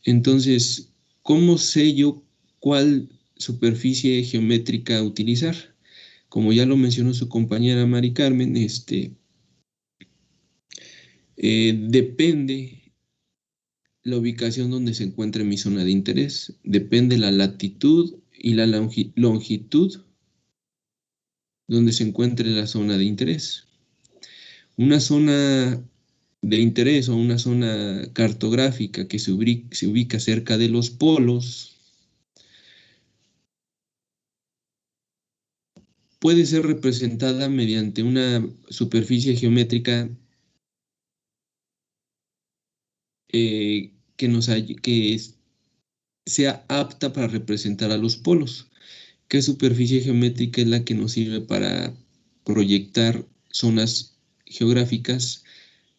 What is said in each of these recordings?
Entonces, ¿cómo sé yo cuál superficie geométrica utilizar? Como ya lo mencionó su compañera Mari Carmen, depende la ubicación donde se encuentre mi zona de interés, depende la latitud y la longitud donde se encuentre la zona de interés. Una zona de interés o una zona cartográfica que se ubica cerca de los polos puede ser representada mediante una superficie geométrica sea apta para representar a los polos. ¿Qué superficie geométrica es la que nos sirve para proyectar zonas geográficas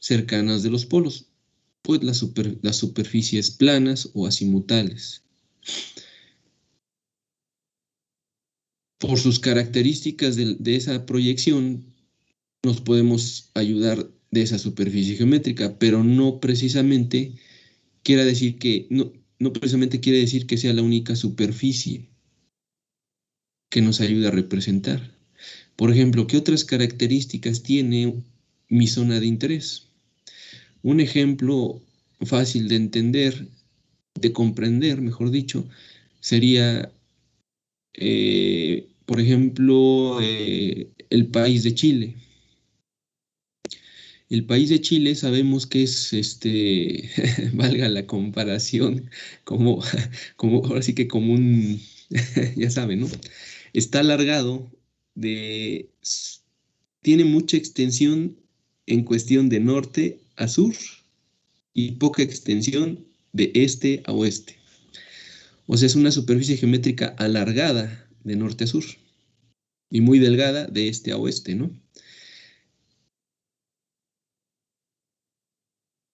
cercanas de los polos? Pues las superficies planas o azimutales. Por sus características de esa proyección, nos podemos ayudar de esa superficie geométrica, pero no precisamente no precisamente quiere decir que sea la única superficie que nos ayuda a representar. Por ejemplo, ¿qué otras características tiene mi zona de interés? Un ejemplo fácil de entender, de comprender, mejor dicho, sería, por ejemplo, el país de Chile. El país de Chile sabemos que es, valga la comparación, como, ahora sí que como un, ya saben, ¿no? Está alargado de, tiene mucha extensión en cuestión de norte a sur y poca extensión de este a oeste. O sea, es una superficie geométrica alargada de norte a sur y muy delgada de este a oeste, ¿no?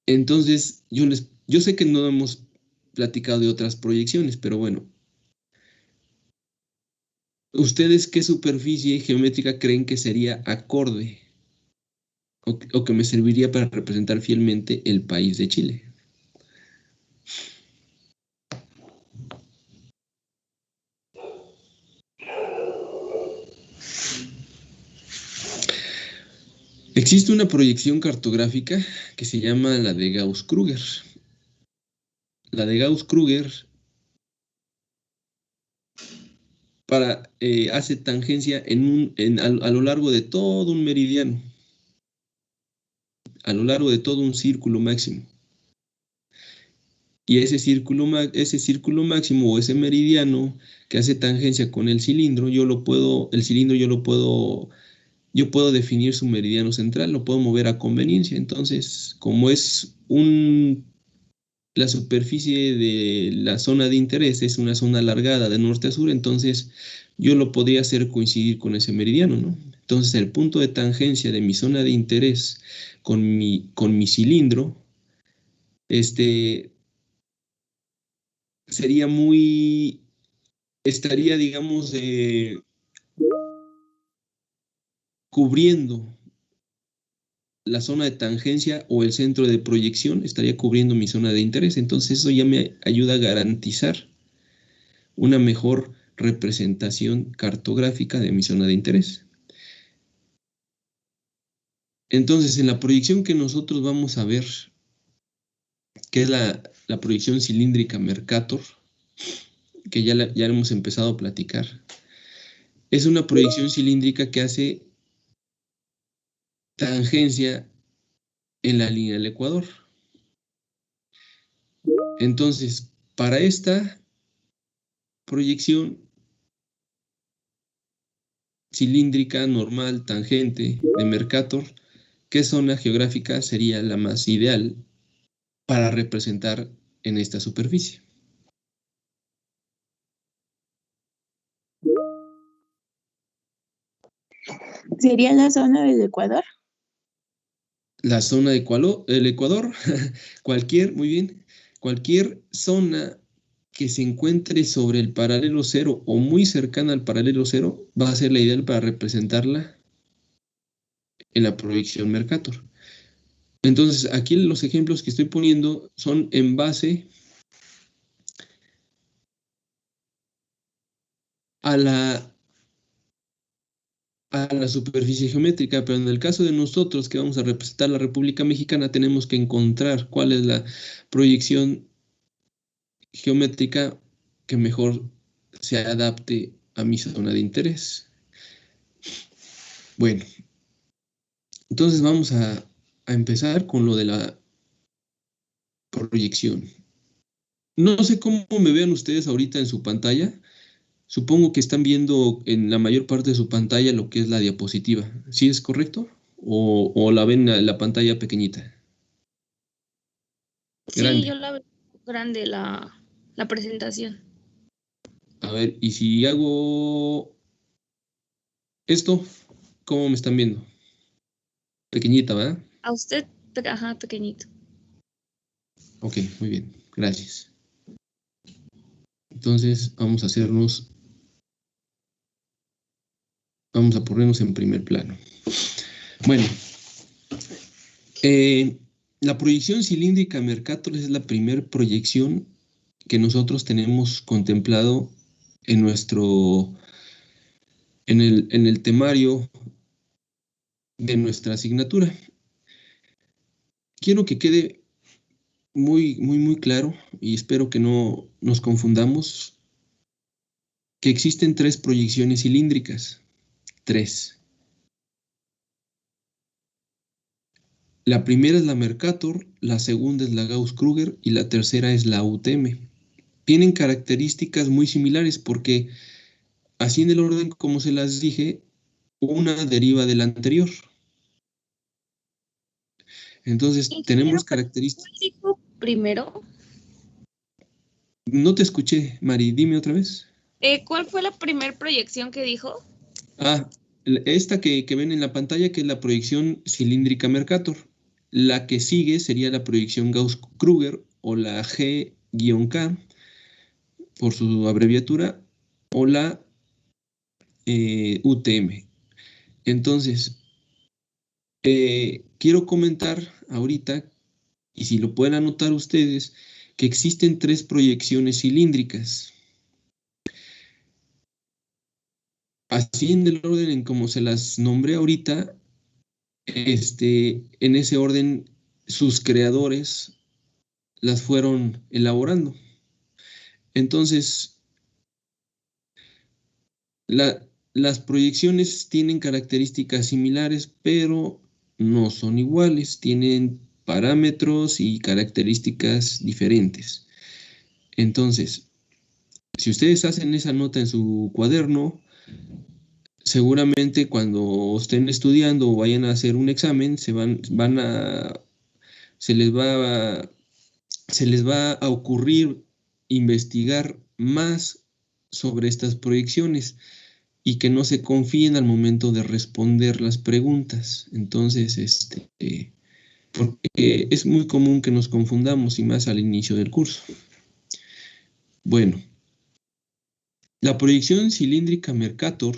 Entonces, yo sé que no hemos platicado de otras proyecciones, pero bueno, ¿ustedes qué superficie geométrica creen que sería acorde o que me serviría para representar fielmente el país de Chile? Existe una proyección cartográfica que se llama la de Gauss-Krüger. La de Gauss-Krüger hace tangencia a lo largo de todo un meridiano, a lo largo de todo un círculo máximo. Y ese círculo máximo o ese meridiano que hace tangencia con el cilindro, yo puedo definir su meridiano central, lo puedo mover a conveniencia. Entonces, como la superficie de la zona de interés es una zona alargada de norte a sur, entonces yo lo podría hacer coincidir con ese meridiano, ¿no? Entonces, el punto de tangencia de mi zona de interés con mi cilindro, este, sería estaría, digamos, cubriendo la zona de tangencia o el centro de proyección, estaría cubriendo mi zona de interés. Entonces eso ya me ayuda a garantizar una mejor representación cartográfica de mi zona de interés. Entonces, en la proyección que nosotros vamos a ver, que es la proyección cilíndrica Mercator, que ya hemos empezado a platicar, es una proyección cilíndrica que hace tangencia en la línea del ecuador. Entonces, para esta proyección cilíndrica normal tangente de Mercator, ¿qué zona geográfica sería la más ideal para representar en esta superficie? ¿Sería la zona del Ecuador? La zona del Ecuador, muy bien, cualquier zona que se encuentre sobre el paralelo cero o muy cercana al paralelo cero va a ser la ideal para representarla en la proyección Mercator. Entonces, aquí los ejemplos que estoy poniendo son en base a la superficie geométrica, pero en el caso de nosotros que vamos a representar la República Mexicana, tenemos que encontrar cuál es la proyección geométrica que mejor se adapte a mi zona de interés. Bueno, entonces vamos a empezar con lo de la proyección. No sé cómo me vean ustedes ahorita en su pantalla. Supongo que están viendo en la mayor parte de su pantalla lo que es la diapositiva. ¿Sí es correcto? ¿O la ven en la pantalla pequeñita? Sí, Grande. yo la veo grande la presentación. A ver, y si hago esto, ¿cómo me están viendo? Pequeñita, ¿verdad? A usted, ajá, pequeñito. Ok, muy bien. Gracias. Entonces, vamos a ponernos en primer plano. Bueno, la proyección cilíndrica Mercator es la primera proyección que nosotros tenemos contemplado en el temario de nuestra asignatura. Quiero que quede muy, muy, muy claro, y espero que no nos confundamos, que existen 3 proyecciones cilíndricas. 3. La primera es la Mercator, la segunda es la Gauss-Krüger y la tercera es la UTM. Tienen características muy similares porque, así en el orden como se las dije, una deriva de la anterior. Entonces, Ingeniero, tenemos características. ¿cuál dijo primero? No te escuché, Mari, dime otra vez. ¿Cuál fue la primera proyección que dijo? Ah, esta que ven en la pantalla, que es la proyección cilíndrica Mercator. La que sigue sería la proyección Gauss-Krüger o la G-K por su abreviatura, o la UTM. Entonces, quiero comentar ahorita, y si lo pueden anotar ustedes, que existen 3 proyecciones cilíndricas. Así en el orden en como se las nombré ahorita, en ese orden sus creadores las fueron elaborando. Entonces, las proyecciones tienen características similares, pero no son iguales, tienen parámetros y características diferentes. Entonces, si ustedes hacen esa nota en su cuaderno, seguramente cuando estén estudiando o vayan a hacer un examen, se les va a ocurrir investigar más sobre estas proyecciones y que no se confíen al momento de responder las preguntas. Entonces, porque es muy común que nos confundamos y más al inicio del curso. Bueno, la proyección cilíndrica Mercator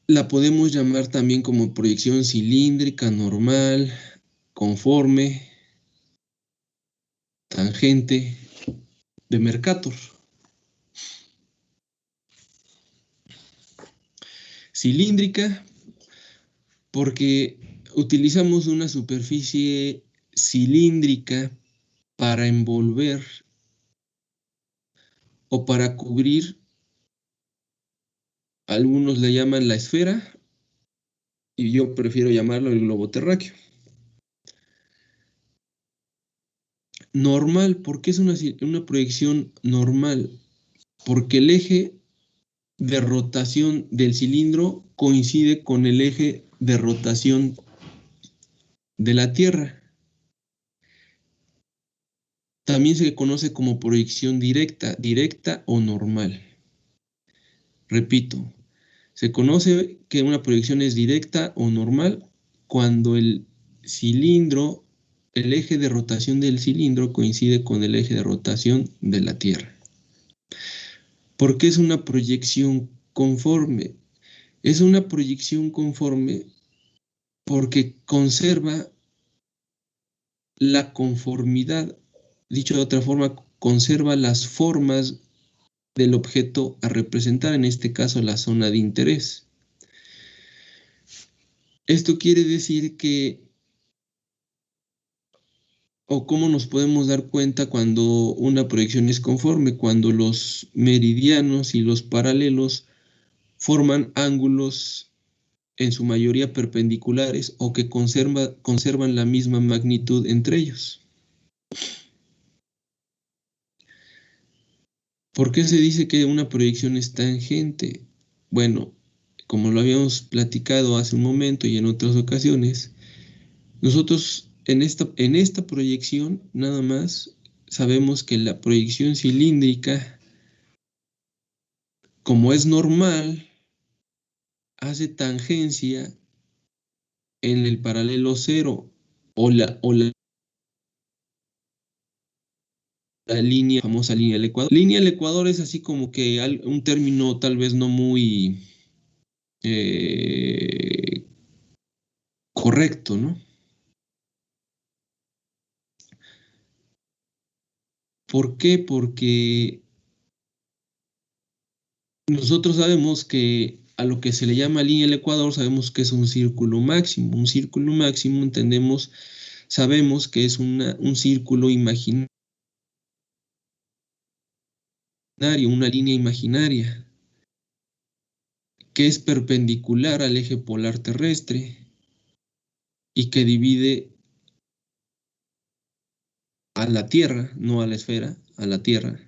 la podemos llamar también como proyección cilíndrica normal, conforme, tangente de Mercator. Cilíndrica porque utilizamos una superficie cilíndrica para envolver o para cubrir, algunos le llaman la esfera y yo prefiero llamarlo el globo terráqueo. Normal, ¿por qué es una proyección normal? Porque el eje de rotación del cilindro coincide con el eje de rotación de la Tierra. También se conoce como proyección directa, directa o normal. Repito, se conoce que una proyección es directa o normal cuando el cilindro, el eje de rotación del cilindro coincide con el eje de rotación de la Tierra. ¿Por qué es una proyección conforme? Es una proyección conforme porque conserva la conformidad. Dicho de otra forma, conserva las formas del objeto a representar, en este caso la zona de interés. Esto quiere decir que, o cómo nos podemos dar cuenta cuando una proyección es conforme, cuando los meridianos y los paralelos forman ángulos en su mayoría perpendiculares o que conservan la misma magnitud entre ellos. ¿Por qué se dice que una proyección es tangente? Bueno, como lo habíamos platicado hace un momento y en otras ocasiones, nosotros en esta proyección nada más sabemos que la proyección cilíndrica, como es normal, hace tangencia en el paralelo cero o la línea, famosa línea del Ecuador. Línea del Ecuador es así como que un término tal vez no muy correcto, ¿no? ¿Por qué? Porque nosotros sabemos que a lo que se le llama línea del Ecuador, sabemos que es un círculo máximo. Un círculo máximo sabemos que es un círculo imaginario, una línea imaginaria, que es perpendicular al eje polar terrestre y que divide a la Tierra, no a la esfera, a la Tierra,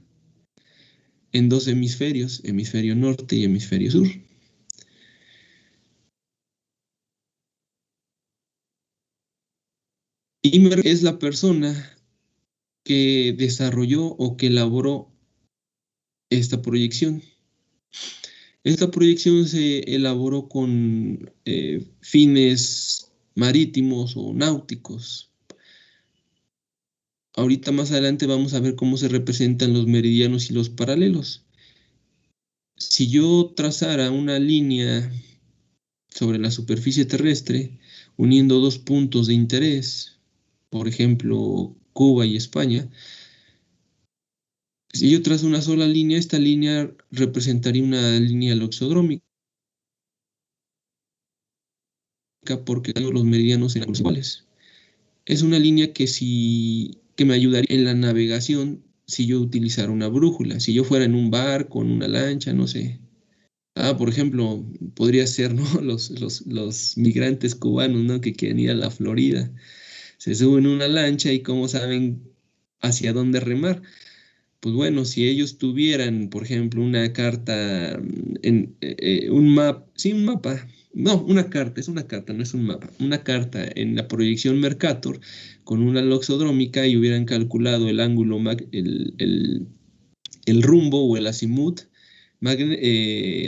en dos hemisferios, hemisferio norte y hemisferio sur. Imer es la persona que desarrolló o que elaboró esta proyección. Esta proyección se elaboró con fines marítimos o náuticos. Ahorita más adelante vamos a ver cómo se representan los meridianos y los paralelos. Si yo trazara una línea sobre la superficie terrestre, uniendo dos puntos de interés, por ejemplo, Cuba y España, si yo trazo una sola línea, esta línea representaría una línea loxodrómica, porque los meridianos eran iguales. Es una línea que me ayudaría en la navegación si yo utilizara una brújula, si yo fuera en un barco, en una lancha, no sé. Por ejemplo, podría ser, ¿no? Los migrantes cubanos, ¿no? Que quieren ir a la Florida. Se suben a una lancha y cómo saben hacia dónde remar. Pues bueno, si ellos tuvieran, por ejemplo, una carta, un mapa, no, una carta, es una carta, no es un mapa, una carta en la proyección Mercator con una loxodrómica y hubieran calculado el ángulo, el rumbo o el azimut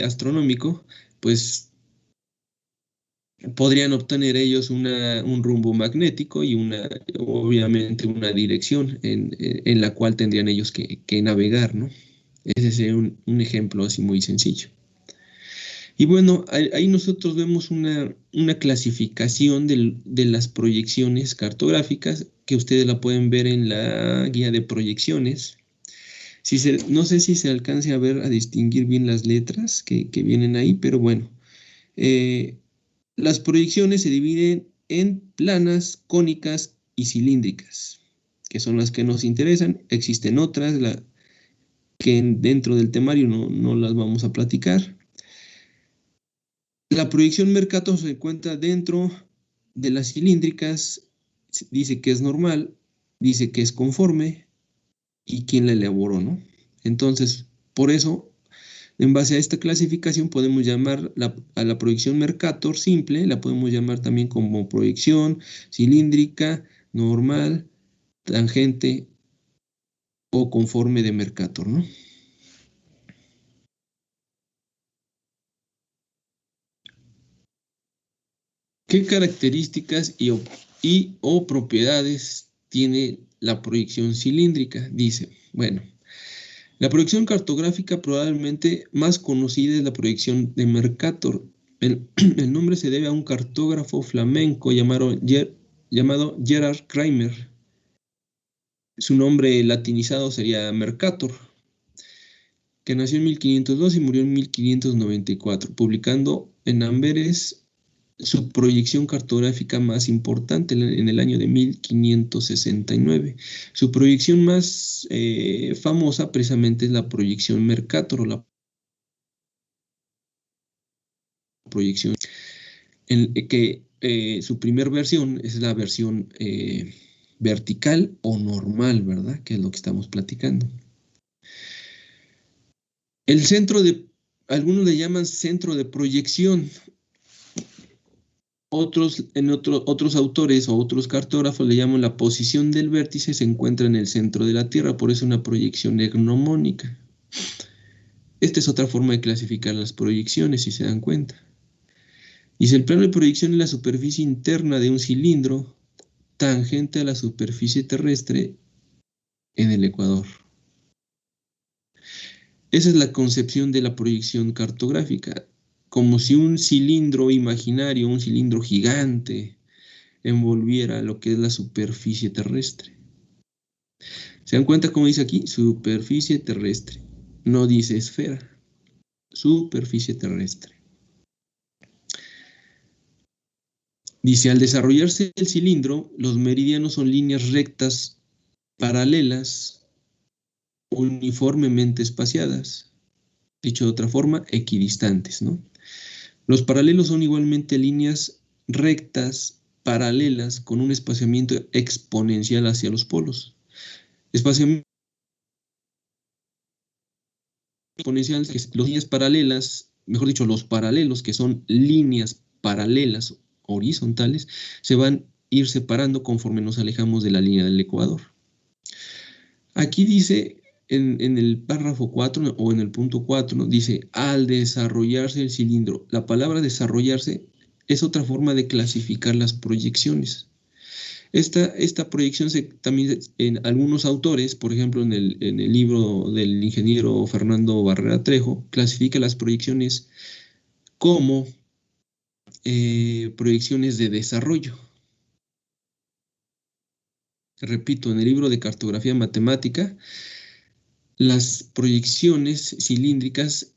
astronómico, pues podrían obtener ellos un rumbo magnético y obviamente una dirección en la cual tendrían ellos que navegar, ¿no? Ese sería un ejemplo así muy sencillo. Y bueno, ahí nosotros vemos una clasificación de las proyecciones cartográficas que ustedes la pueden ver en la guía de proyecciones. No sé si se alcance a ver, a distinguir bien las letras que vienen ahí, pero bueno. Las proyecciones se dividen en planas, cónicas y cilíndricas, que son las que nos interesan. Existen otras que dentro del temario no las vamos a platicar. La proyección Mercator se encuentra dentro de las cilíndricas, dice que es normal, dice que es conforme y quién la elaboró, ¿no? Entonces, por eso, en base a esta clasificación podemos llamar a la proyección Mercator simple, la podemos llamar también como proyección cilíndrica, normal, tangente o conforme de Mercator, ¿no? ¿Qué características o propiedades tiene la proyección cilíndrica? Dice, bueno, la proyección cartográfica probablemente más conocida es la proyección de Mercator. El nombre se debe a un cartógrafo flamenco llamado Gerard Kramer, Su nombre latinizado sería Mercator, que nació en 1502 y murió en 1594, publicando en Amberes su proyección cartográfica más importante en el año de 1569. Su proyección más famosa precisamente es la proyección Mercator, o la proyección en que su primer versión es la versión vertical o normal, ¿verdad? Que es lo que estamos platicando. El centro de, algunos le llaman centro de proyección. Otros autores o otros cartógrafos le llaman la posición del vértice se encuentra en el centro de la Tierra, por eso una proyección egnomónica. Esta es otra forma de clasificar las proyecciones, si se dan cuenta. Dice, el plano de proyección es la superficie interna de un cilindro tangente a la superficie terrestre en el ecuador. Esa es la concepción de la proyección cartográfica, como si un cilindro imaginario, un cilindro gigante, envolviera lo que es la superficie terrestre. ¿Se dan cuenta cómo dice aquí? Superficie terrestre. No dice esfera. Superficie terrestre. Dice, al desarrollarse el cilindro, los meridianos son líneas rectas paralelas, uniformemente espaciadas. Dicho de otra forma, equidistantes, ¿no? Los paralelos son igualmente líneas rectas paralelas con un espaciamiento exponencial hacia los polos. Espaciamiento exponencial, que las líneas paralelas, mejor dicho, los paralelos, que son líneas paralelas horizontales, se van a ir separando conforme nos alejamos de la línea del ecuador. Aquí dice, en el párrafo 4 o en el punto 4, ¿no? Dice, al desarrollarse el cilindro. La palabra desarrollarse es otra forma de clasificar las proyecciones. Esta proyección también en algunos autores, por ejemplo en el libro del ingeniero Fernando Barrera Trejo, clasifica las proyecciones como proyecciones de desarrollo. Repito, en el libro de cartografía matemática, las proyecciones cilíndricas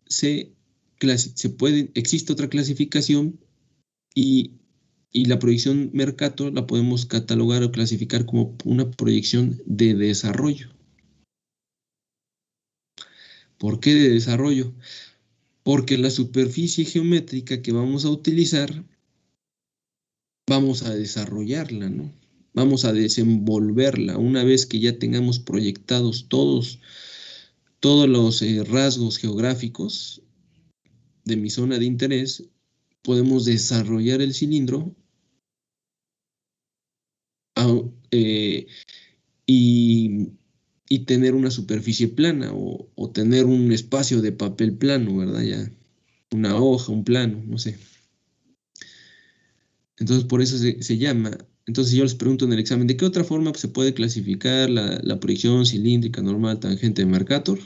existe otra clasificación y la proyección Mercator la podemos catalogar o clasificar como una proyección de desarrollo. ¿Por qué de desarrollo? Porque la superficie geométrica que vamos a utilizar, vamos a desarrollarla, ¿no? Vamos a desenvolverla una vez que ya tengamos proyectados todos los rasgos geográficos de mi zona de interés, podemos desarrollar el cilindro y tener una superficie plana o tener un espacio de papel plano, ¿verdad? Ya una hoja, un plano, no sé. Entonces, por eso se llama. Entonces, yo les pregunto en el examen, ¿de qué otra forma se puede clasificar la proyección cilíndrica normal tangente de Mercator?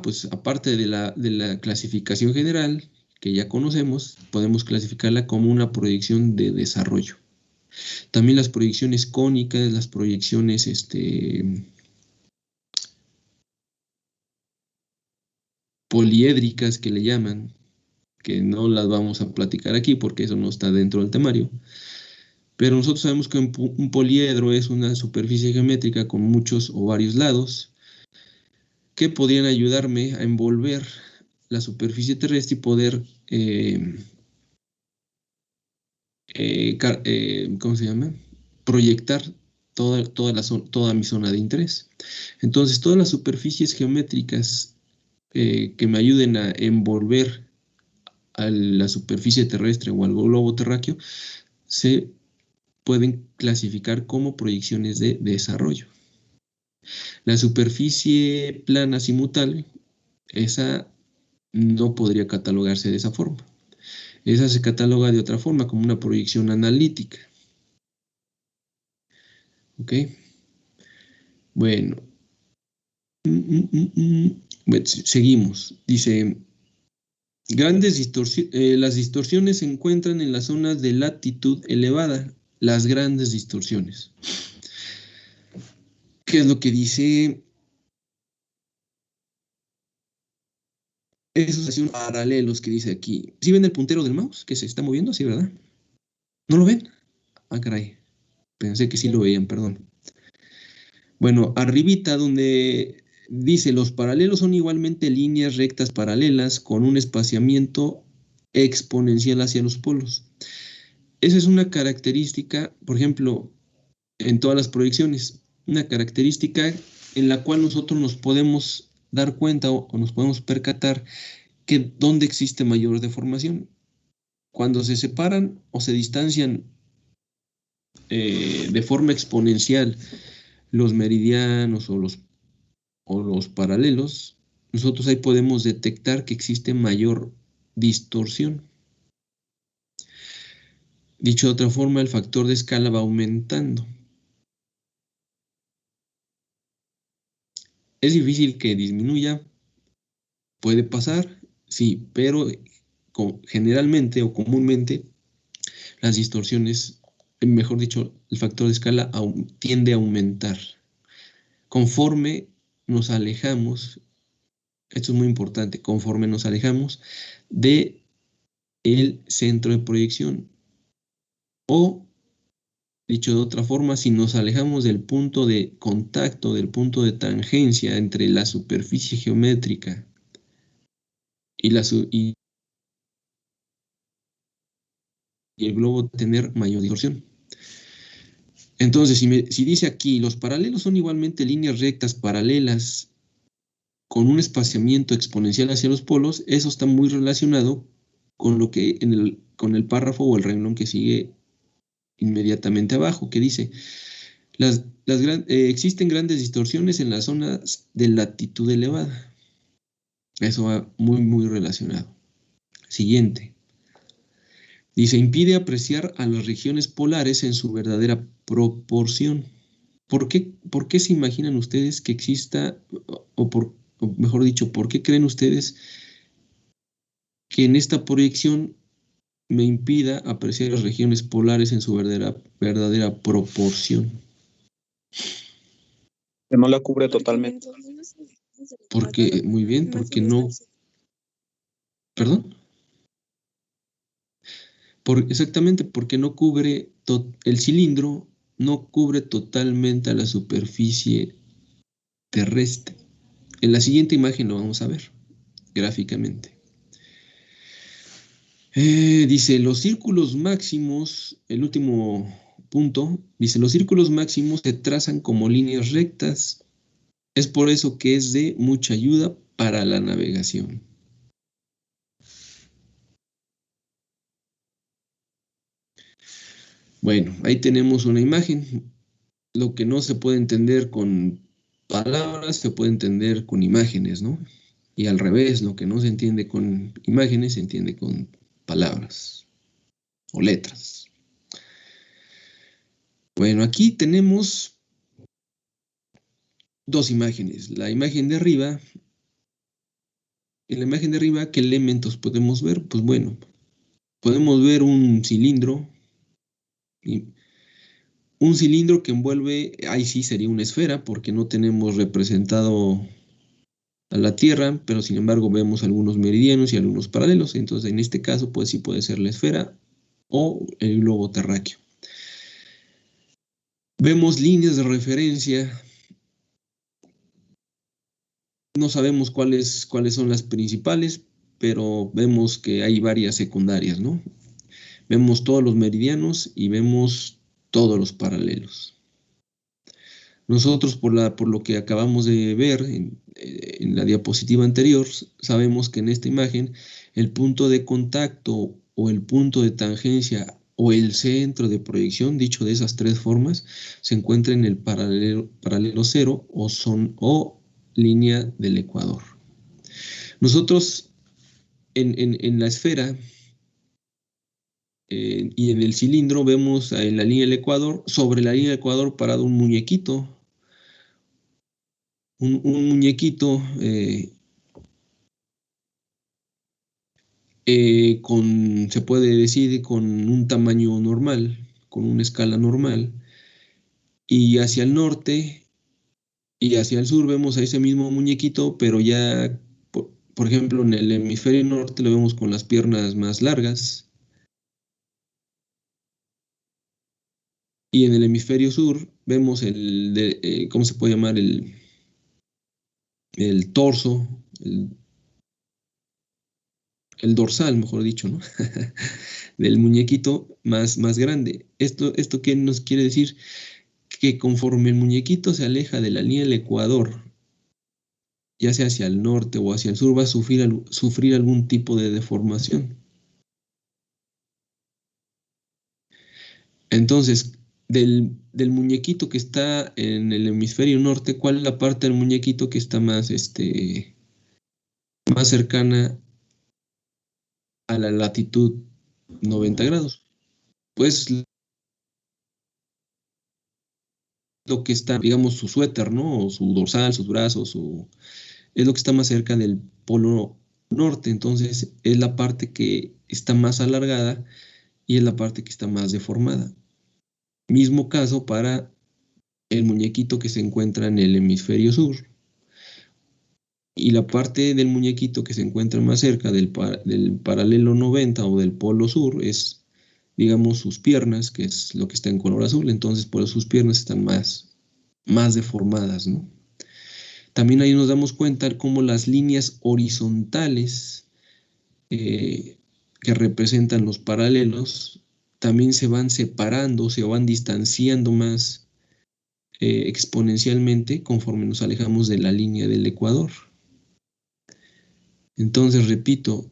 Pues aparte de la clasificación general que ya conocemos, podemos clasificarla como una proyección de desarrollo. También las proyecciones cónicas, las proyecciones poliédricas que le llaman, que no las vamos a platicar aquí porque eso no está dentro del temario. Pero nosotros sabemos que un poliedro es una superficie geométrica con muchos o varios lados que podrían ayudarme a envolver la superficie terrestre y poder ¿cómo se llama? Proyectar toda mi zona de interés. Entonces, todas las superficies geométricas que me ayuden a envolver a la superficie terrestre o al globo terráqueo se pueden clasificar como proyecciones de desarrollo. La superficie plana simutable, esa no podría catalogarse de esa forma. Esa se cataloga de otra forma, como una proyección analítica. ¿Ok? Bueno. Bueno, seguimos. Dice, las distorsiones se encuentran en las zonas de latitud elevada, las grandes distorsiones. ¿Qué es lo que dice? Esos son paralelos que dice aquí. ¿Sí ven el puntero del mouse que se está moviendo así, verdad? ¿No lo ven? Ah, caray. Pensé que sí lo veían, perdón. Bueno, arribita donde dice los paralelos son igualmente líneas rectas paralelas con un espaciamiento exponencial hacia los polos. Esa es una característica, por ejemplo, en todas las proyecciones, una característica en la cual nosotros nos podemos dar cuenta o nos podemos percatar que dónde existe mayor deformación. Cuando se separan o se distancian de forma exponencial los meridianos o los paralelos, nosotros ahí podemos detectar que existe mayor distorsión. Dicho de otra forma, el factor de escala va aumentando. Es difícil que disminuya, puede pasar, sí, pero generalmente o comúnmente las distorsiones, mejor dicho, el factor de escala tiende a aumentar. Conforme nos alejamos, esto es muy importante, conforme nos alejamos de el centro de proyección o, dicho de otra forma, si nos alejamos del punto de contacto, del punto de tangencia entre la superficie geométrica y el globo, tener mayor distorsión. Entonces, si dice aquí, los paralelos son igualmente líneas rectas paralelas con un espaciamiento exponencial hacia los polos, eso está muy relacionado con lo que con el párrafo o el renglón que sigue inmediatamente abajo, que dice, existen grandes distorsiones en las zonas de latitud elevada. Eso va muy, muy relacionado. Siguiente. Dice, impide apreciar a las regiones polares en su verdadera proporción. ¿Por qué se imaginan ustedes que exista, o mejor dicho, por qué creen ustedes que en esta proyección me impida apreciar las regiones polares en su verdadera proporción? Que no la cubre totalmente. Porque, muy bien, porque no... ¿Perdón? Exactamente, porque no cubre, el cilindro no cubre totalmente a la superficie terrestre. En la siguiente imagen lo vamos a ver gráficamente. Dice, los círculos máximos, el último punto, dice, los círculos máximos se trazan como líneas rectas. Es por eso que es de mucha ayuda para la navegación. Bueno, ahí tenemos una imagen. Lo que no se puede entender con palabras se puede entender con imágenes, ¿no? Y al revés, lo que no se entiende con imágenes se entiende con palabras o letras. Bueno, aquí tenemos dos imágenes. La imagen de arriba, en la imagen de arriba, ¿qué elementos podemos ver? Pues bueno, podemos ver un cilindro, que envuelve, ahí sí sería una esfera, porque no tenemos representado a la Tierra, pero sin embargo vemos algunos meridianos y algunos paralelos. Entonces, en este caso, pues sí puede ser la esfera o el globo terráqueo. Vemos líneas de referencia. No sabemos cuáles son las principales, pero vemos que hay varias secundarias, ¿no? Vemos todos los meridianos y vemos todos los paralelos. Nosotros, por lo que acabamos de ver en la diapositiva anterior, sabemos que en esta imagen el punto de contacto o el punto de tangencia o el centro de proyección, dicho de esas tres formas, se encuentra en el paralelo cero o línea del ecuador. Nosotros en la esfera y en el cilindro vemos en la línea del ecuador, sobre la línea del ecuador parado un muñequito, un muñequito se puede decir, con un tamaño normal, con una escala normal, y hacia el norte Y hacia el sur vemos a ese mismo muñequito, pero ya, por ejemplo, en el hemisferio norte lo vemos con las piernas más largas. Y en el hemisferio sur vemos ¿cómo se puede llamar? El torso, el dorsal, mejor dicho, ¿no? Del muñequito más grande. ¿Esto qué nos quiere decir? Que conforme el muñequito se aleja de la línea del ecuador, ya sea hacia el norte o hacia el sur, va a sufrir algún tipo de deformación. Entonces, del muñequito que está en el hemisferio norte, ¿cuál es la parte del muñequito que está más cercana a la latitud 90 grados? Pues lo que está, digamos, su suéter, ¿no? O su dorsal, sus brazos, es lo que está más cerca del polo norte. Entonces, es la parte que está más alargada y es la parte que está más deformada. Mismo caso para el muñequito que se encuentra en el hemisferio sur. Y la parte del muñequito que se encuentra más cerca del paralelo 90 o del polo sur es, digamos, sus piernas, que es lo que está en color azul. Entonces, por eso sus piernas están más deformadas, ¿no? También ahí nos damos cuenta cómo las líneas horizontales que representan los paralelos también se van separando, se van distanciando más exponencialmente conforme nos alejamos de la línea del ecuador. Entonces, repito,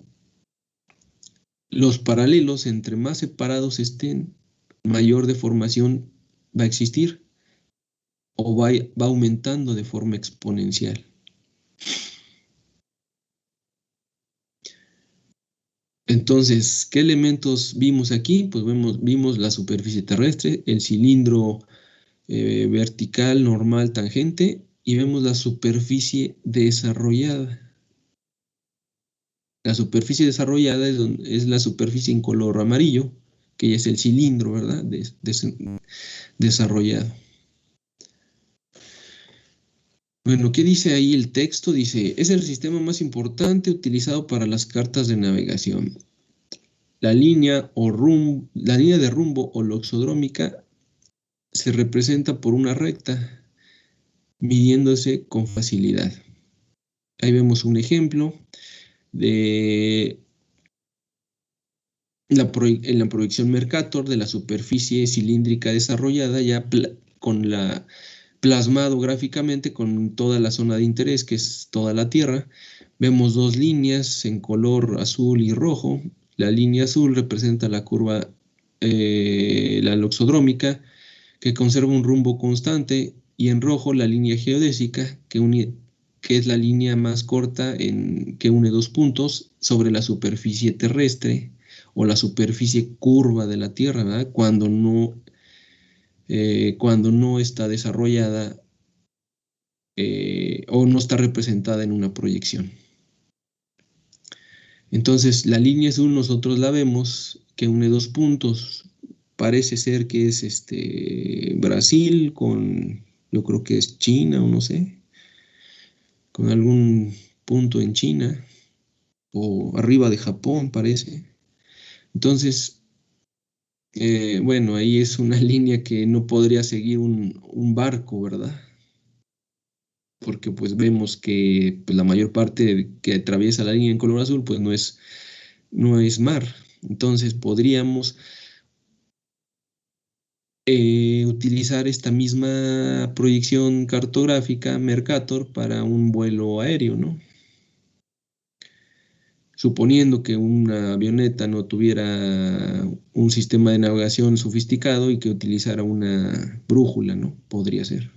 los paralelos, entre más separados estén, mayor deformación va a existir o va aumentando de forma exponencial. Entonces, ¿qué elementos vimos aquí? Pues vimos la superficie terrestre, el cilindro vertical, normal, tangente, y vemos la superficie desarrollada. La superficie desarrollada es la superficie en color amarillo, que ya es el cilindro, ¿verdad? Desarrollado. Bueno, ¿qué dice ahí el texto? Dice, es el sistema más importante utilizado para las cartas de navegación. La línea de rumbo o loxodrómica se representa por una recta, midiéndose con facilidad. Ahí vemos un ejemplo en la proyección Mercator de la superficie cilíndrica desarrollada, ya plasmado gráficamente con toda la zona de interés, que es toda la Tierra. Vemos dos líneas en color azul y rojo. La línea azul representa la curva, la loxodrómica, que conserva un rumbo constante, y en rojo la línea geodésica, que es la línea más corta que une dos puntos sobre la superficie terrestre o la superficie curva de la Tierra, ¿verdad? Cuando no está desarrollada o no está representada en una proyección. Entonces, la línea azul nosotros la vemos que une dos puntos. Parece ser que es Brasil yo creo que es China o no sé, con algún punto en China o arriba de Japón, parece. Entonces, bueno, ahí es una línea que no podría seguir un barco, ¿verdad? Porque pues vemos que pues, la mayor parte que atraviesa la línea en color azul pues no es mar. Entonces podríamos utilizar esta misma proyección cartográfica Mercator para un vuelo aéreo, ¿no? Suponiendo que una avioneta no tuviera un sistema de navegación sofisticado y que utilizara una brújula, ¿no? Podría ser.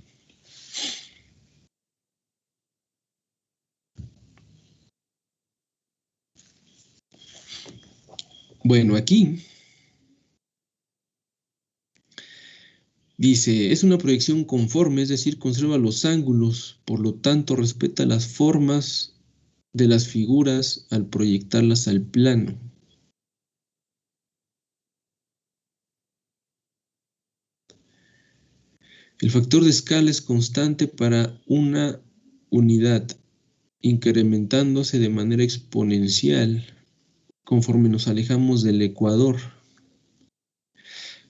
Bueno, aquí dice, es una proyección conforme, es decir, conserva los ángulos, por lo tanto respeta las formas de las figuras al proyectarlas al plano. El factor de escala es constante para una unidad, incrementándose de manera exponencial conforme nos alejamos del ecuador,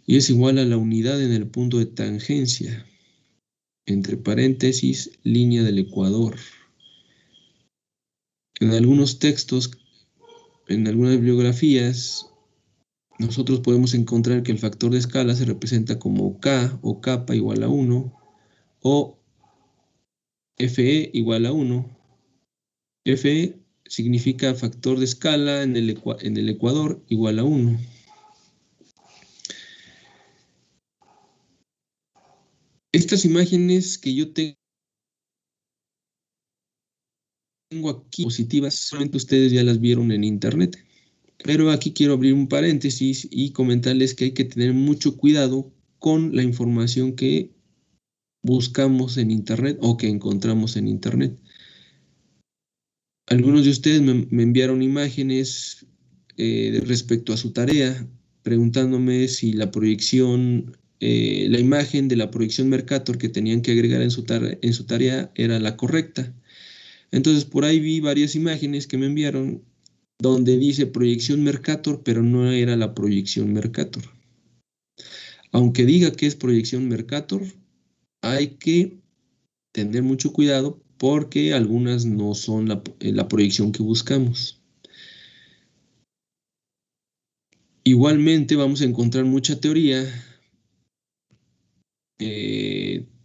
y es igual a la unidad en el punto de tangencia, entre paréntesis, línea del ecuador. En algunos textos, en algunas bibliografías, nosotros podemos encontrar que el factor de escala se representa como K o kappa igual a 1 o Fe igual a 1. Fe significa factor de escala en el ecuador igual a 1. Estas imágenes que yo tengo aquí positivas, solamente ustedes ya las vieron en internet. Pero aquí quiero abrir un paréntesis y comentarles que hay que tener mucho cuidado con la información que buscamos en internet o que encontramos en internet. Algunos de ustedes me enviaron imágenes respecto a su tarea, preguntándome si la proyección, la imagen de la proyección Mercator que tenían que agregar en su tarea era la correcta. Entonces por ahí vi varias imágenes que me enviaron donde dice proyección Mercator, pero no era la proyección Mercator. Aunque diga que es proyección Mercator, hay que tener mucho cuidado porque algunas no son la proyección que buscamos. Igualmente vamos a encontrar mucha teoría,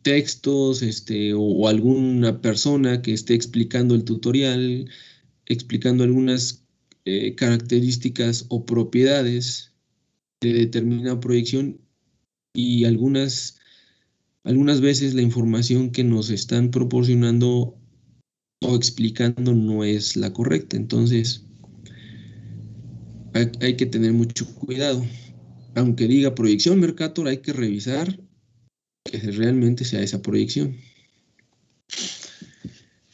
textos o alguna persona que esté explicando el tutorial, explicando algunas características o propiedades de determinada proyección y algunas veces la información que nos están proporcionando o explicando no es la correcta. Entonces hay que tener mucho cuidado. Aunque diga proyección Mercator, hay que revisar que realmente sea esa proyección.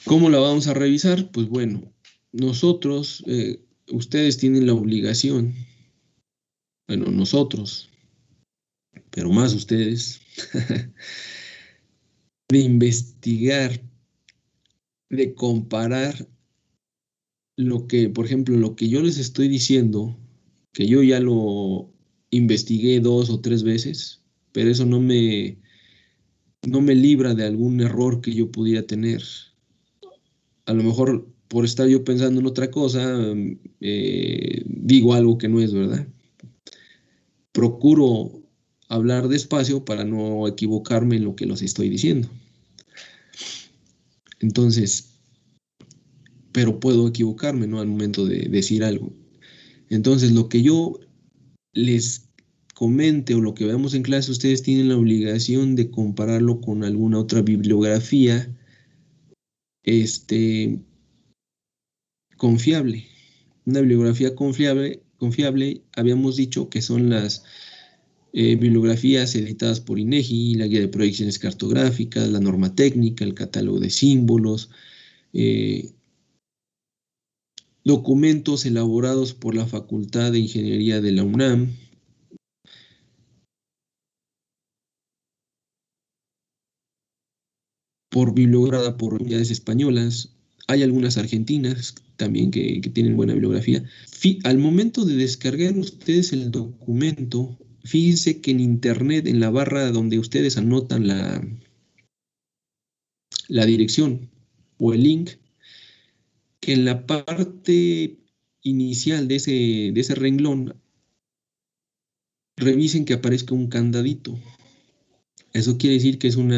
¿Cómo la vamos a revisar? Pues bueno, nosotros, ustedes tienen la obligación, bueno, nosotros, pero más ustedes, de investigar, de comparar lo que, por ejemplo, lo que yo les estoy diciendo, que yo ya lo investigué 2 o 3 veces, pero eso no me libra de algún error que yo pudiera tener. A lo mejor por estar yo pensando en otra cosa, digo algo que no es verdad. Procuro hablar despacio para no equivocarme en lo que los estoy diciendo. Entonces, pero puedo equivocarme, ¿no? Al momento de decir algo. Entonces, lo que yo les comente o lo que veamos en clase, ustedes tienen la obligación de compararlo con alguna otra bibliografía, confiable. Una bibliografía confiable, habíamos dicho que son las bibliografías editadas por INEGI, la guía de proyecciones cartográficas, la norma técnica, el catálogo de símbolos, documentos elaborados por la Facultad de Ingeniería de la UNAM, por bibliografía por unidades españolas, hay algunas argentinas también que tienen buena bibliografía. Al momento de descargar ustedes el documento, fíjense que en internet, en la barra donde ustedes anotan la dirección o el link, que en la parte inicial de ese renglón, revisen que aparezca un candadito. Eso quiere decir que es un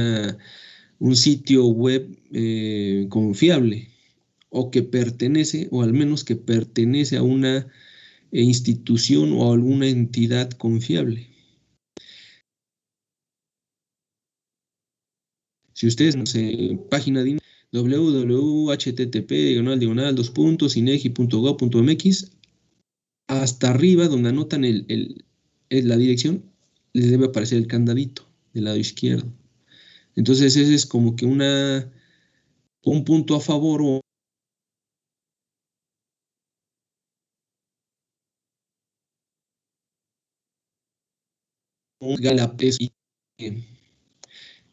sitio web confiable o que pertenece, o al menos que pertenece a una institución o a alguna entidad confiable. Si ustedes, no sé, página de www.http://inegi.gov.mx, hasta arriba donde anotan la dirección, les debe aparecer el candadito del lado izquierdo. Entonces ese es como que un punto a favor o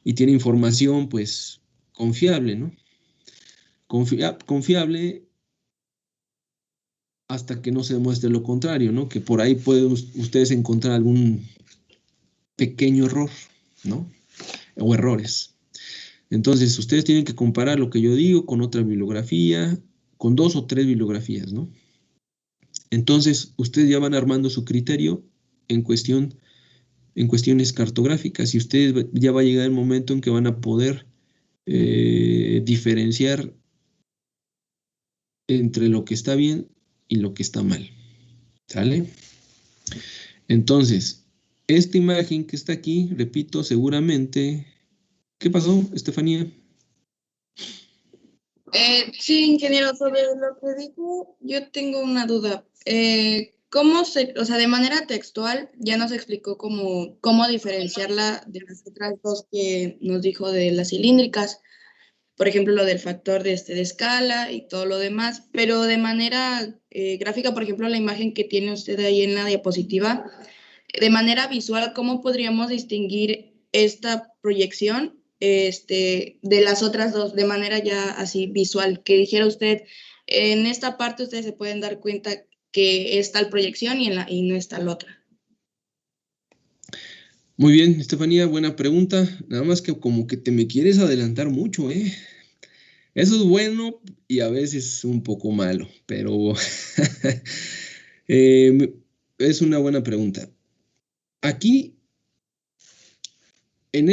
y tiene información, pues, confiable, ¿no? Confiable hasta que no se demuestre lo contrario, ¿no? Que por ahí pueden ustedes encontrar algún pequeño error, ¿no? O errores. Entonces, ustedes tienen que comparar lo que yo digo con otra bibliografía, con 2 o 3 bibliografías, ¿no? Entonces, ustedes ya van armando su criterio en cuestiones cartográficas y ustedes ya va a llegar el momento en que van a poder diferenciar entre lo que está bien y lo que está mal. ¿Sale? Entonces, esta imagen que está aquí, repito, seguramente... ¿Qué pasó, Estefanía? Sí, ingeniero, sobre lo que dijo, yo tengo una duda. O sea, de manera textual, ya nos explicó cómo diferenciarla de las otras dos que nos dijo de las cilíndricas, por ejemplo, lo del factor de escala y todo lo demás, pero de manera gráfica, por ejemplo, la imagen que tiene usted ahí en la diapositiva, de manera visual, ¿cómo podríamos distinguir esta proyección de las otras dos, de manera ya así visual? Que dijera usted, en esta parte ustedes se pueden dar cuenta que es tal proyección y no es tal otra. Muy bien, Estefanía, buena pregunta. Nada más que como que te me quieres adelantar mucho, ¿eh? Eso es bueno y a veces un poco malo, pero es una buena pregunta. Aquí, en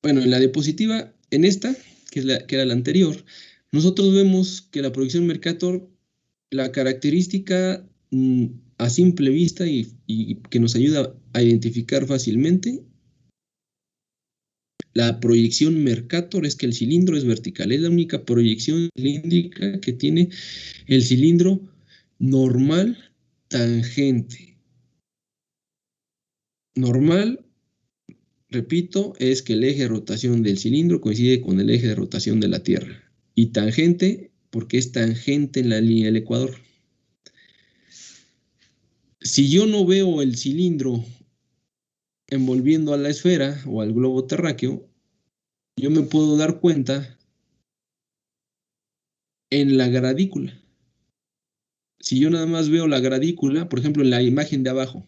la diapositiva, en esta, que era la anterior, nosotros vemos que la proyección Mercator, la característica a simple vista y que nos ayuda a identificar fácilmente, la proyección Mercator es que el cilindro es vertical. Es la única proyección cilíndrica que tiene el cilindro normal tangente. Normal, repito, es que el eje de rotación del cilindro coincide con el eje de rotación de la Tierra. Y tangente, porque es tangente en la línea del ecuador. Si yo no veo el cilindro envolviendo a la esfera o al globo terráqueo, yo me puedo dar cuenta en la gradícula. Si yo nada más veo la gradícula, por ejemplo, en la imagen de abajo,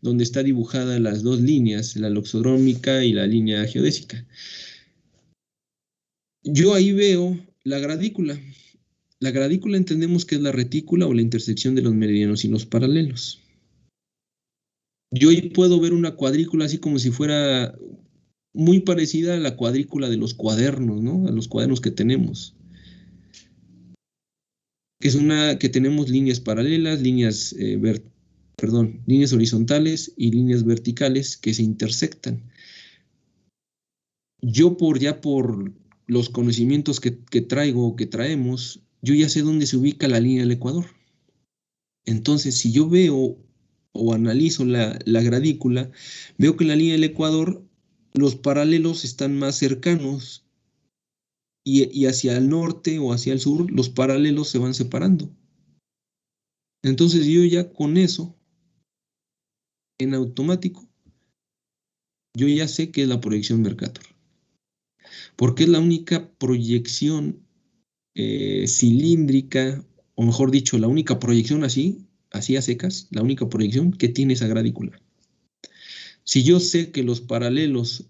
donde está dibujada las dos líneas, la loxodrómica y la línea geodésica, yo ahí veo la gradícula. La gradícula entendemos que es la retícula o la intersección de los meridianos y los paralelos. Yo ahí puedo ver una cuadrícula así como si fuera muy parecida a la cuadrícula de los cuadernos, ¿no? A los cuadernos que tenemos. Que es que tenemos líneas paralelas, líneas horizontales y líneas verticales que se intersectan. Yo por los conocimientos que traigo o que traemos, yo ya sé dónde se ubica la línea del ecuador. Entonces, si yo veo o analizo la gradícula, veo que en la línea del ecuador los paralelos están más cercanos y hacia el norte o hacia el sur los paralelos se van separando. Entonces yo ya con eso, en automático, yo ya sé que es la proyección Mercator. Porque es la única proyección cilíndrica, o mejor dicho, la única proyección así a secas, la única proyección que tiene esa gradícula. Si yo sé que los paralelos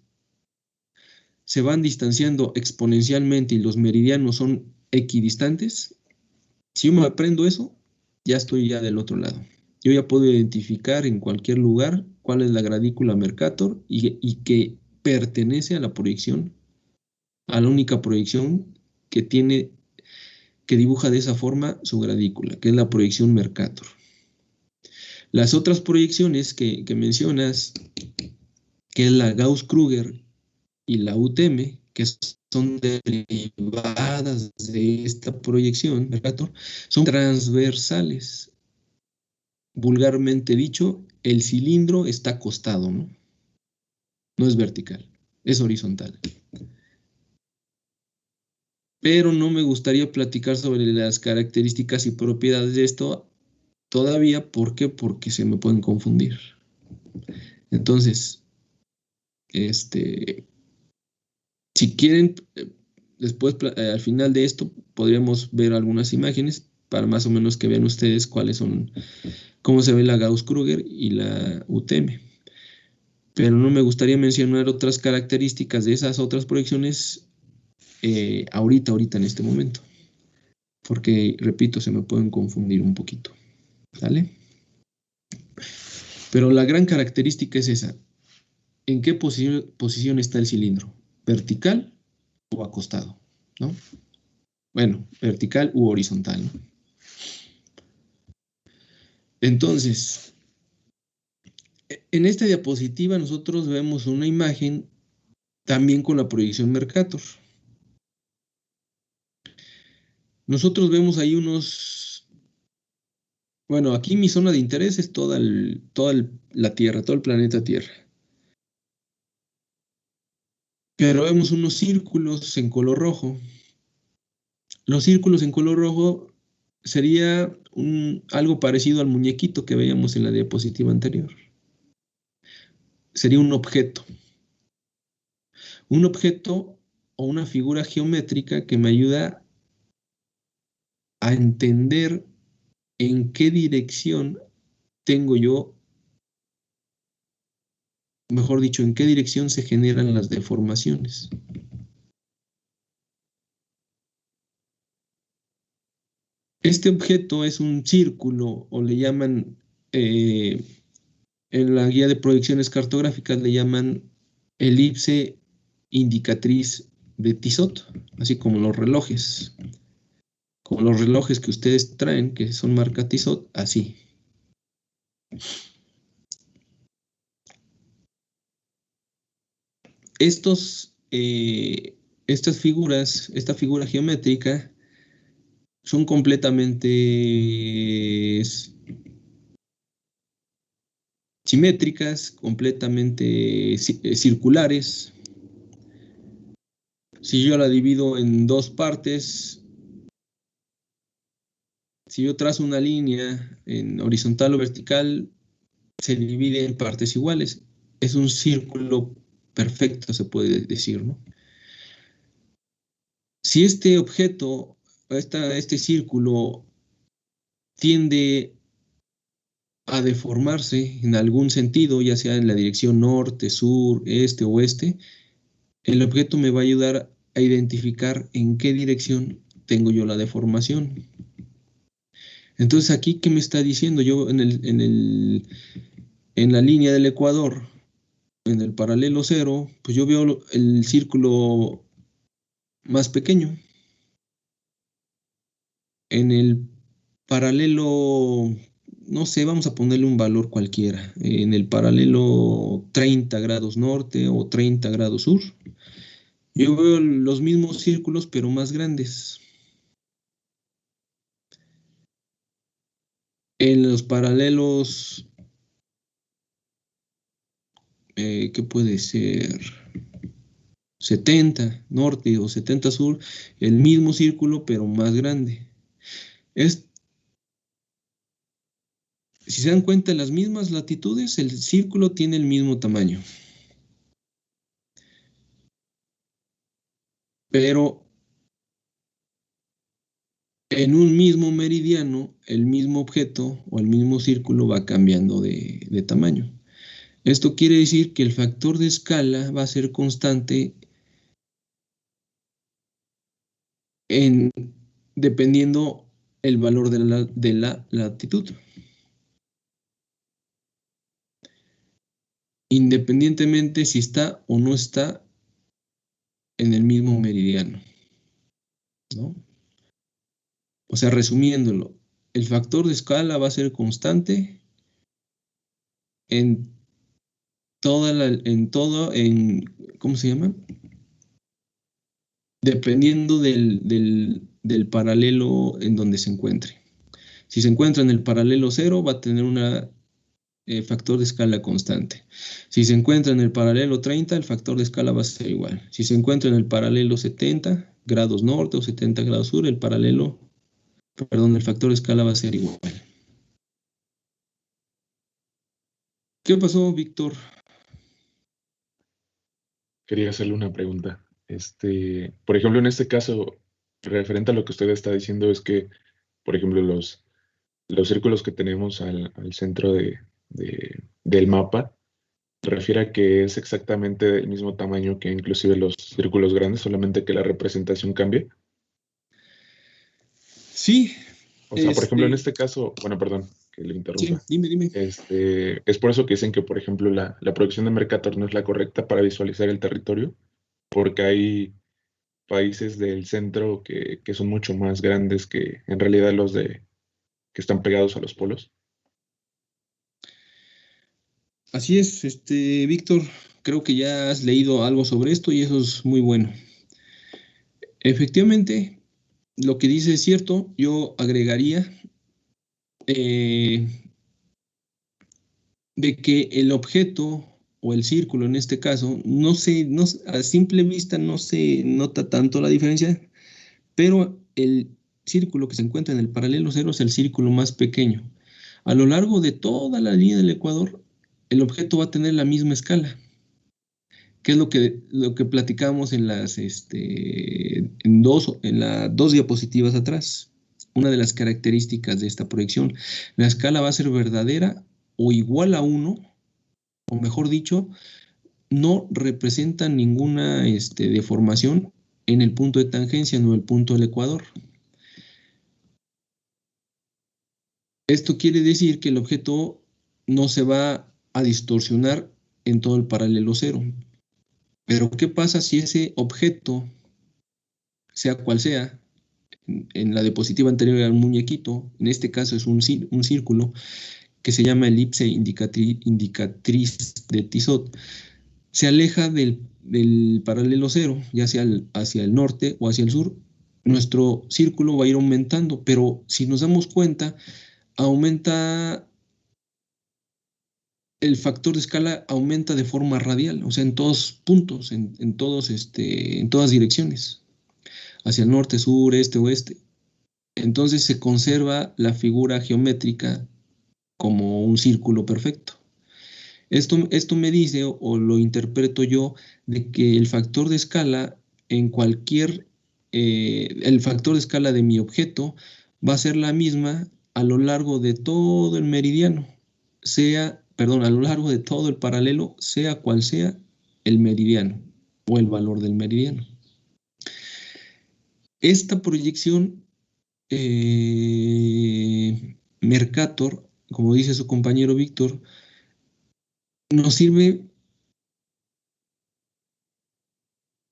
se van distanciando exponencialmente y los meridianos son equidistantes, si yo me aprendo eso, ya estoy ya del otro lado. Yo ya puedo identificar en cualquier lugar cuál es la gradícula Mercator y que pertenece a la proyección, a la única proyección que dibuja de esa forma su gradícula, que es la proyección Mercator. Las otras proyecciones que mencionas, que es la Gauss-Kruger y la UTM, que son derivadas de esta proyección Mercator, son transversales. Vulgarmente dicho, el cilindro está acostado, ¿no? No es vertical, es horizontal. Pero no me gustaría platicar sobre las características y propiedades de esto todavía. ¿Por qué? Porque se me pueden confundir. Entonces, Si quieren, después al final de esto podríamos ver algunas imágenes para más o menos que vean ustedes cuáles son, cómo se ve la Gauss-Kruger y la UTM. Pero no me gustaría mencionar otras características de esas otras proyecciones ahorita en este momento. Porque, repito, se me pueden confundir un poquito. ¿Vale? Pero la gran característica es esa. ¿En qué posición está el cilindro? ¿Vertical o acostado? ¿No? Bueno, vertical u horizontal, ¿no? Entonces, en esta diapositiva nosotros vemos una imagen también con la proyección Mercator. Nosotros vemos ahí bueno, aquí mi zona de interés es toda la Tierra, todo el planeta Tierra. Pero vemos unos círculos en color rojo. Los círculos en color rojo sería algo parecido al muñequito que veíamos en la diapositiva anterior. Sería un objeto. Un objeto o una figura geométrica que me ayuda a entender en qué dirección tengo yo, mejor dicho, en qué dirección se generan las deformaciones. Este objeto es un círculo, o le llaman, en la guía de proyecciones cartográficas le llaman elipse indicatriz de Tissot, así como los relojes. Como los relojes que ustedes traen, que son marca Tissot, así. Estas figuras, esta figura geométrica, son completamente simétricas, completamente circulares. Si yo la divido en dos partes, si yo trazo una línea en horizontal o vertical, se divide en partes iguales. Es un círculo perfecto, se puede decir, ¿no? Si este objeto, este círculo, tiende a deformarse en algún sentido, ya sea en la dirección norte, sur, este o oeste, el objeto me va a ayudar a identificar en qué dirección tengo yo la deformación. Entonces, aquí, ¿qué me está diciendo? Yo en la línea del ecuador, en el paralelo 0, pues yo veo el círculo más pequeño. En el paralelo, no sé, vamos a ponerle un valor cualquiera. En el paralelo 30 grados norte o 30 grados sur, yo veo los mismos círculos, pero más grandes. En los paralelos, ¿qué puede ser? 70 norte o 70 sur, el mismo círculo, pero más grande. Si se dan cuenta, en las mismas latitudes, el círculo tiene el mismo tamaño. Pero en un mismo meridiano, el mismo objeto o el mismo círculo va cambiando de tamaño. Esto quiere decir que el factor de escala va a ser constante dependiendo el valor de la latitud. Independientemente si está o no está en el mismo meridiano, ¿no? O sea, resumiéndolo, el factor de escala va a ser constante en ¿cómo se llama? Dependiendo del paralelo en donde se encuentre. Si se encuentra en el paralelo 0, va a tener un factor de escala constante. Si se encuentra en el paralelo 30, el factor de escala va a ser igual. Si se encuentra en el paralelo 70 grados norte o 70 grados sur, el factor de escala va a ser igual. ¿Qué pasó, Víctor? quería hacerle una pregunta. Por ejemplo, en este caso, referente a lo que usted está diciendo, es que, por ejemplo, los círculos que tenemos al centro del mapa, refiere a que es exactamente del mismo tamaño que inclusive los círculos grandes, solamente que la representación cambia. Sí, O sea, por ejemplo, en este caso, bueno, perdón que le sí, interrumpa. dime. Es por eso que dicen que, por ejemplo, la proyección de Mercator no es la correcta para visualizar el territorio, porque hay países del centro que son mucho más grandes que en realidad que están pegados a los polos. Así es, Víctor, creo que ya has leído algo sobre esto y eso es muy bueno. Efectivamente, lo que dice es cierto, yo agregaría de que el objeto o el círculo en este caso, a simple vista no se nota tanto la diferencia, pero el círculo que se encuentra en el paralelo cero es el círculo más pequeño. A lo largo de toda la línea del ecuador, el objeto va a tener la misma escala, que es lo que platicamos en las dos diapositivas atrás. Una de las características de esta proyección, la escala va a ser verdadera o igual a 1, o mejor dicho, no representa ninguna deformación en el punto de tangencia, no el punto del ecuador. Esto quiere decir que el objeto no se va a distorsionar en todo el paralelo cero. Pero ¿qué pasa si ese objeto, sea cual sea, en la diapositiva anterior era un muñequito, en este caso es un círculo, que se llama elipse indicatriz de Tissot, se aleja del paralelo cero, ya sea hacia el norte o hacia el sur, nuestro círculo va a ir aumentando, pero si nos damos cuenta, el factor de escala aumenta de forma radial, o sea, en todos puntos, en todas direcciones, hacia el norte, sur, este, oeste. Entonces se conserva la figura geométrica como un círculo perfecto. Esto me dice, o lo interpreto yo, de que el factor de escala el factor de escala de mi objeto va a ser la misma a lo largo de todo el meridiano, a lo largo de todo el paralelo, sea cual sea el meridiano o el valor del meridiano. Esta proyección Mercator, como dice su compañero Víctor, nos sirve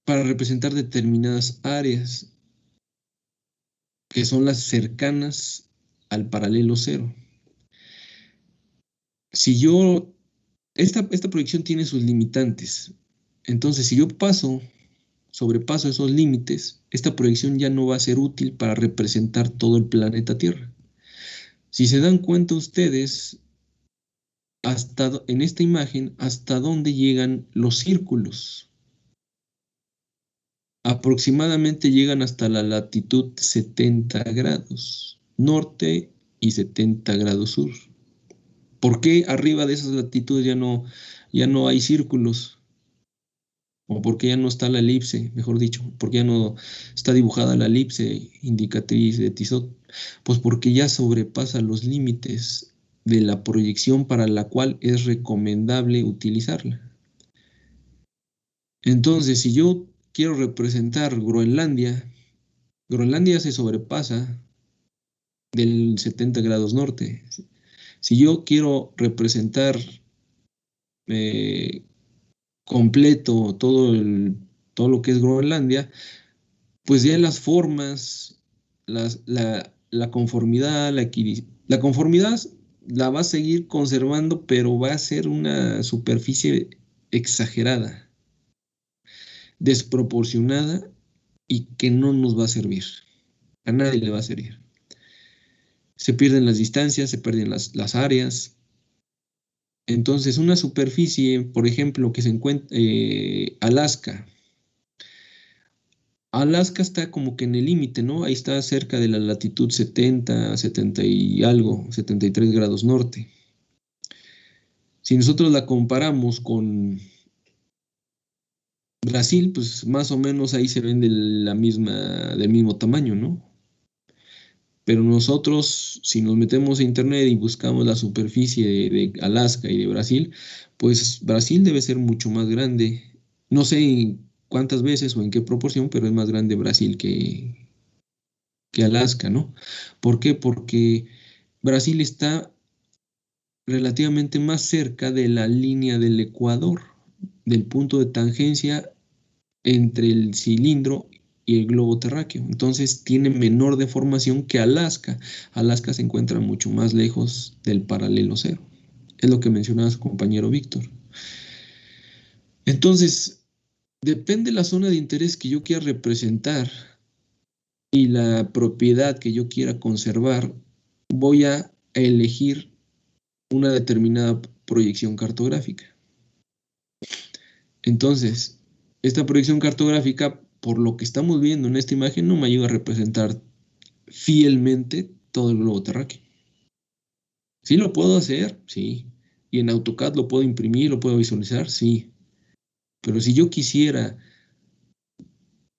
para representar determinadas áreas que son las cercanas al paralelo cero. Esta proyección tiene sus limitantes. Entonces, si yo sobrepaso esos límites, esta proyección ya no va a ser útil para representar todo el planeta Tierra. Si se dan cuenta ustedes, en esta imagen, hasta dónde llegan los círculos. Aproximadamente llegan hasta la latitud 70 grados norte y 70 grados sur. ¿Por qué arriba de esas latitudes ya no hay círculos? ¿O por qué ya no está la elipse, mejor dicho? ¿Por qué ya no está dibujada la elipse indicatriz de Tissot? Pues porque ya sobrepasa los límites de la proyección para la cual es recomendable utilizarla. Entonces, si yo quiero representar Groenlandia se sobrepasa del 70 grados norte. Si yo quiero representar completo todo lo que es Groenlandia, pues ya las formas, la conformidad, la conformidad la va a seguir conservando, pero va a ser una superficie exagerada, desproporcionada y que no nos va a servir. A nadie le va a servir. Se pierden las distancias, se pierden las áreas. Entonces, una superficie, por ejemplo, que se encuentra Alaska. Alaska está como que en el límite, ¿no? Ahí está cerca de la latitud 70 y algo, 73 grados norte. Si nosotros la comparamos con Brasil, pues más o menos ahí se ven del mismo tamaño, ¿no? Pero nosotros, si nos metemos a internet y buscamos la superficie de Alaska y de Brasil, pues Brasil debe ser mucho más grande. No sé en cuántas veces o en qué proporción, pero es más grande Brasil que Alaska, ¿no? ¿Por qué? Porque Brasil está relativamente más cerca de la línea del Ecuador, del punto de tangencia entre el cilindro y el globo terráqueo. Entonces tiene menor deformación que Alaska. Alaska se encuentra mucho más lejos del paralelo cero. Es lo que mencionaba su compañero Víctor. Entonces, depende de la zona de interés que yo quiera representar y la propiedad que yo quiera conservar, voy a elegir una determinada proyección cartográfica. Entonces, esta proyección cartográfica, por lo que estamos viendo en esta imagen, no me ayuda a representar fielmente todo el globo terráqueo. ¿Sí lo puedo hacer? Sí. ¿Y en AutoCAD lo puedo imprimir, lo puedo visualizar? Sí. Pero si yo quisiera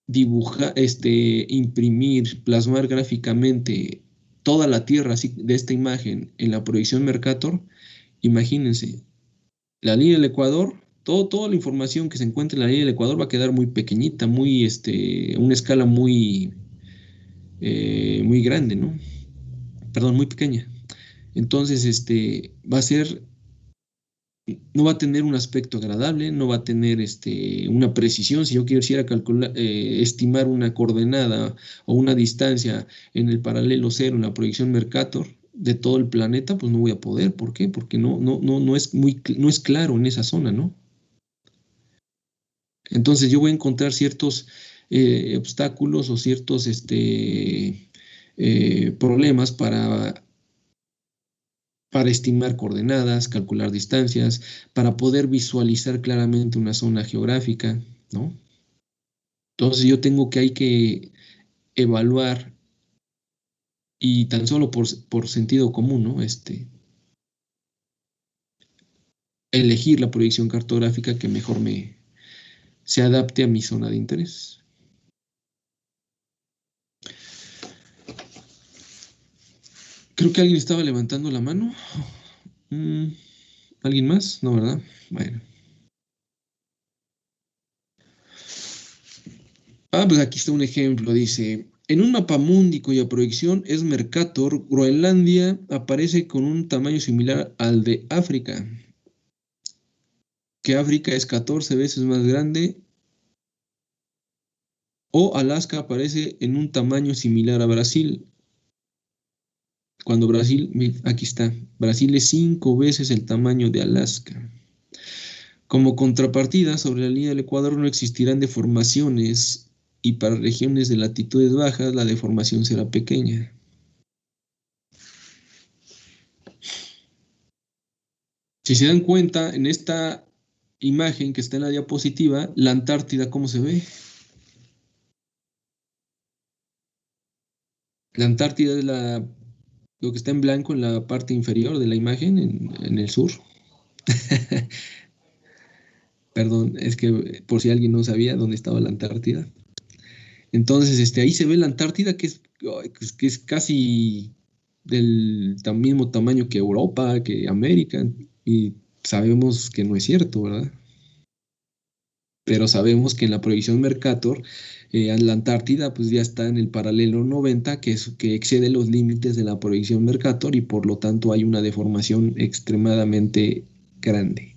dibujar, imprimir, plasmar gráficamente toda la Tierra así, de esta imagen en la proyección Mercator, imagínense, la línea del Ecuador, toda la información que se encuentra en la línea del Ecuador va a quedar muy pequeñita, una escala muy grande, ¿no? Perdón, muy pequeña. Entonces, no va a tener un aspecto agradable, no va a tener una precisión. Si yo quisiera calcular, estimar una coordenada o una distancia en el paralelo cero, en la proyección Mercator de todo el planeta, pues no voy a poder. ¿Por qué? Porque no es claro en esa zona, ¿no? Entonces yo voy a encontrar ciertos obstáculos o ciertos problemas para estimar coordenadas, calcular distancias, para poder visualizar claramente una zona geográfica, ¿no? Entonces yo tengo que hay que evaluar y tan solo por sentido común, ¿no? Elegir la proyección cartográfica que mejor se adapte a mi zona de interés. Creo que alguien estaba levantando la mano. ¿Alguien más? No, ¿verdad? Bueno. Pues aquí está un ejemplo. Dice, en un mapamundi cuya proyección es Mercator, Groenlandia aparece con un tamaño similar al de África, que África es 14 veces más grande, o Alaska aparece en un tamaño similar a Brasil, cuando aquí está, Brasil es 5 veces el tamaño de Alaska. Como contrapartida, sobre la línea del Ecuador no existirán deformaciones y para regiones de latitudes bajas la deformación será pequeña. Si se dan cuenta, en esta imagen que está en la diapositiva, la Antártida, ¿cómo se ve? La Antártida es lo que está en blanco en la parte inferior de la imagen, en el sur. Perdón, es que por si alguien no sabía dónde estaba la Antártida. Entonces, ahí se ve la Antártida, que es casi del mismo tamaño que Europa, que América, y sabemos que no es cierto, ¿verdad? Pero sabemos que en la proyección Mercator, la Antártida pues ya está en el paralelo 90, que excede los límites de la proyección Mercator y por lo tanto hay una deformación extremadamente grande.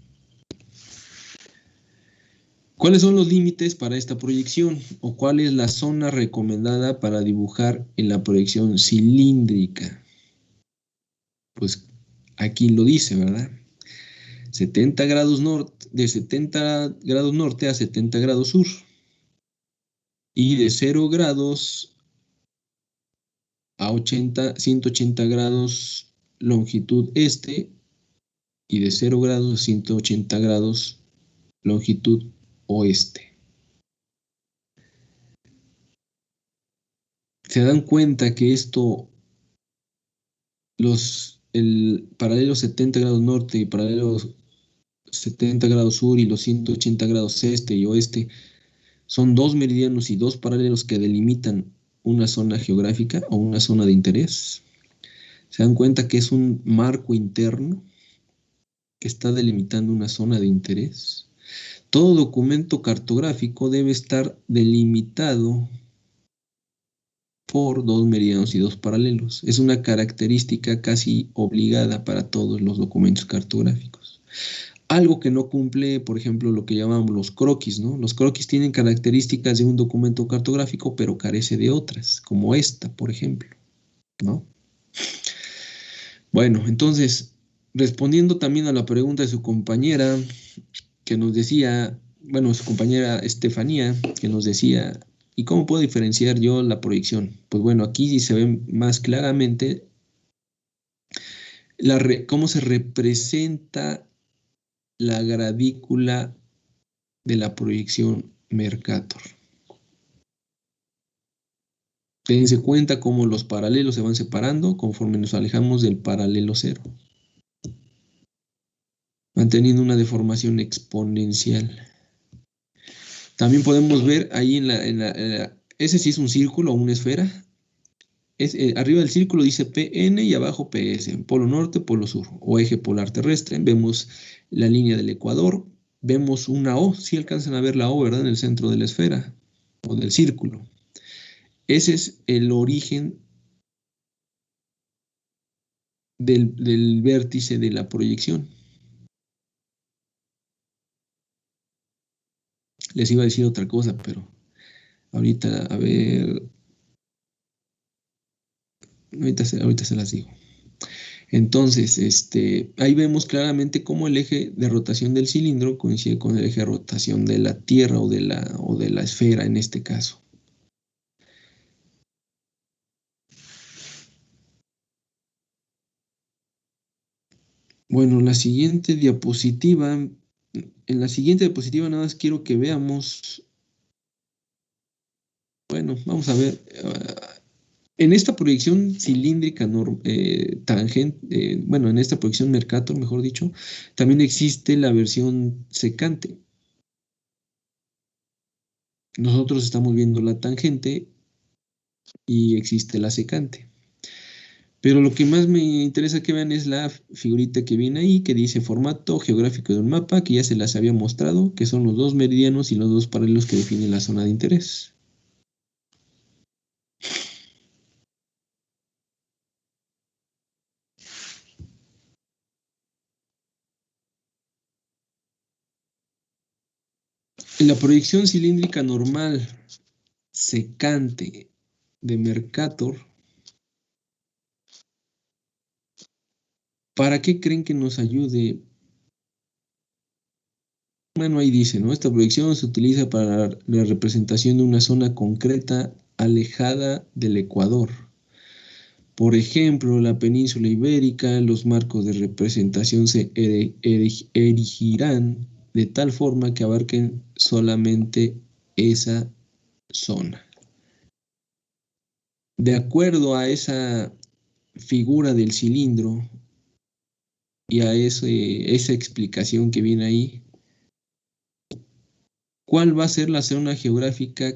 ¿Cuáles son los límites para esta proyección? ¿O cuál es la zona recomendada para dibujar en la proyección cilíndrica? Pues aquí lo dice, ¿verdad? 70 grados norte, de 70 grados norte a 70 grados sur. Y de 0 grados a 180 grados longitud este y de 0 grados a 180 grados longitud oeste. Se dan cuenta que el paralelo 70 grados norte y paralelo 70 grados sur y los 180 grados este y oeste Son dos meridianos y dos paralelos que delimitan una zona geográfica o una zona de interés. Se dan cuenta que es un marco interno que está delimitando una zona de interés. Todo documento cartográfico debe estar delimitado por dos meridianos y dos paralelos. Es una característica casi obligada para todos los documentos cartográficos. Algo que no cumple, por ejemplo, lo que llamamos los croquis, ¿no? Los croquis tienen características de un documento cartográfico, pero carece de otras, como esta, por ejemplo, ¿no? Bueno, entonces, respondiendo también a la pregunta de su compañera, que nos decía, bueno, su compañera Estefanía, que nos decía, ¿y cómo puedo diferenciar yo la proyección? Pues bueno, aquí sí se ve más claramente cómo se representa la gradícula de la proyección Mercator. Dense cuenta cómo los paralelos se van separando conforme nos alejamos del paralelo cero. Van teniendo una deformación exponencial. También podemos ver ahí ese sí es un círculo o una esfera. Arriba del círculo dice PN y abajo PS, polo norte, polo sur, o eje polar terrestre. Vemos la línea del ecuador, vemos una O, si alcanzan a ver la O, ¿verdad? En el centro de la esfera o del círculo. Ese es el origen del vértice de la proyección. Les iba a decir otra cosa, pero ahorita, a ver, ahorita se las digo. Entonces, ahí vemos claramente cómo el eje de rotación del cilindro coincide con el eje de rotación de la Tierra o de la esfera en este caso. Bueno, la siguiente diapositiva, en la siguiente diapositiva nada más quiero que veamos, bueno, vamos a ver, en esta proyección cilíndrica tangente, bueno, en esta proyección Mercator, mejor dicho, también existe la versión secante. Nosotros estamos viendo la tangente y existe la secante. Pero lo que más me interesa que vean es la figurita que viene ahí, que dice formato geográfico de un mapa, que ya se las había mostrado, que son los dos meridianos y los dos paralelos que definen la zona de interés. En la proyección cilíndrica normal secante de Mercator, ¿para qué creen que nos ayude? Bueno, ahí dice, ¿no? Esta proyección se utiliza para la representación de una zona concreta alejada del ecuador. Por ejemplo, la península ibérica, los marcos de representación se erigirán de tal forma que abarquen solamente esa zona. De acuerdo a esa figura del cilindro y a esa explicación que viene ahí, ¿cuál va a ser la zona geográfica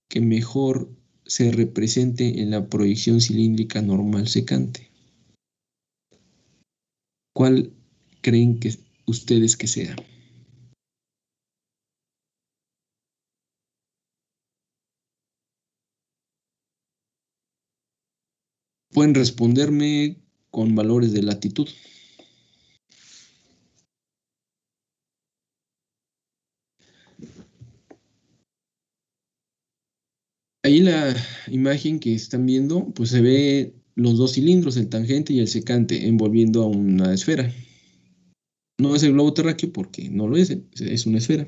que mejor se represente en la proyección cilíndrica normal secante? ¿Cuál creen que ustedes que sea? Pueden responderme con valores de latitud. Ahí la imagen que están viendo, pues se ve los dos cilindros, el tangente y el secante, envolviendo a una esfera. No es el globo terráqueo porque no lo es una esfera.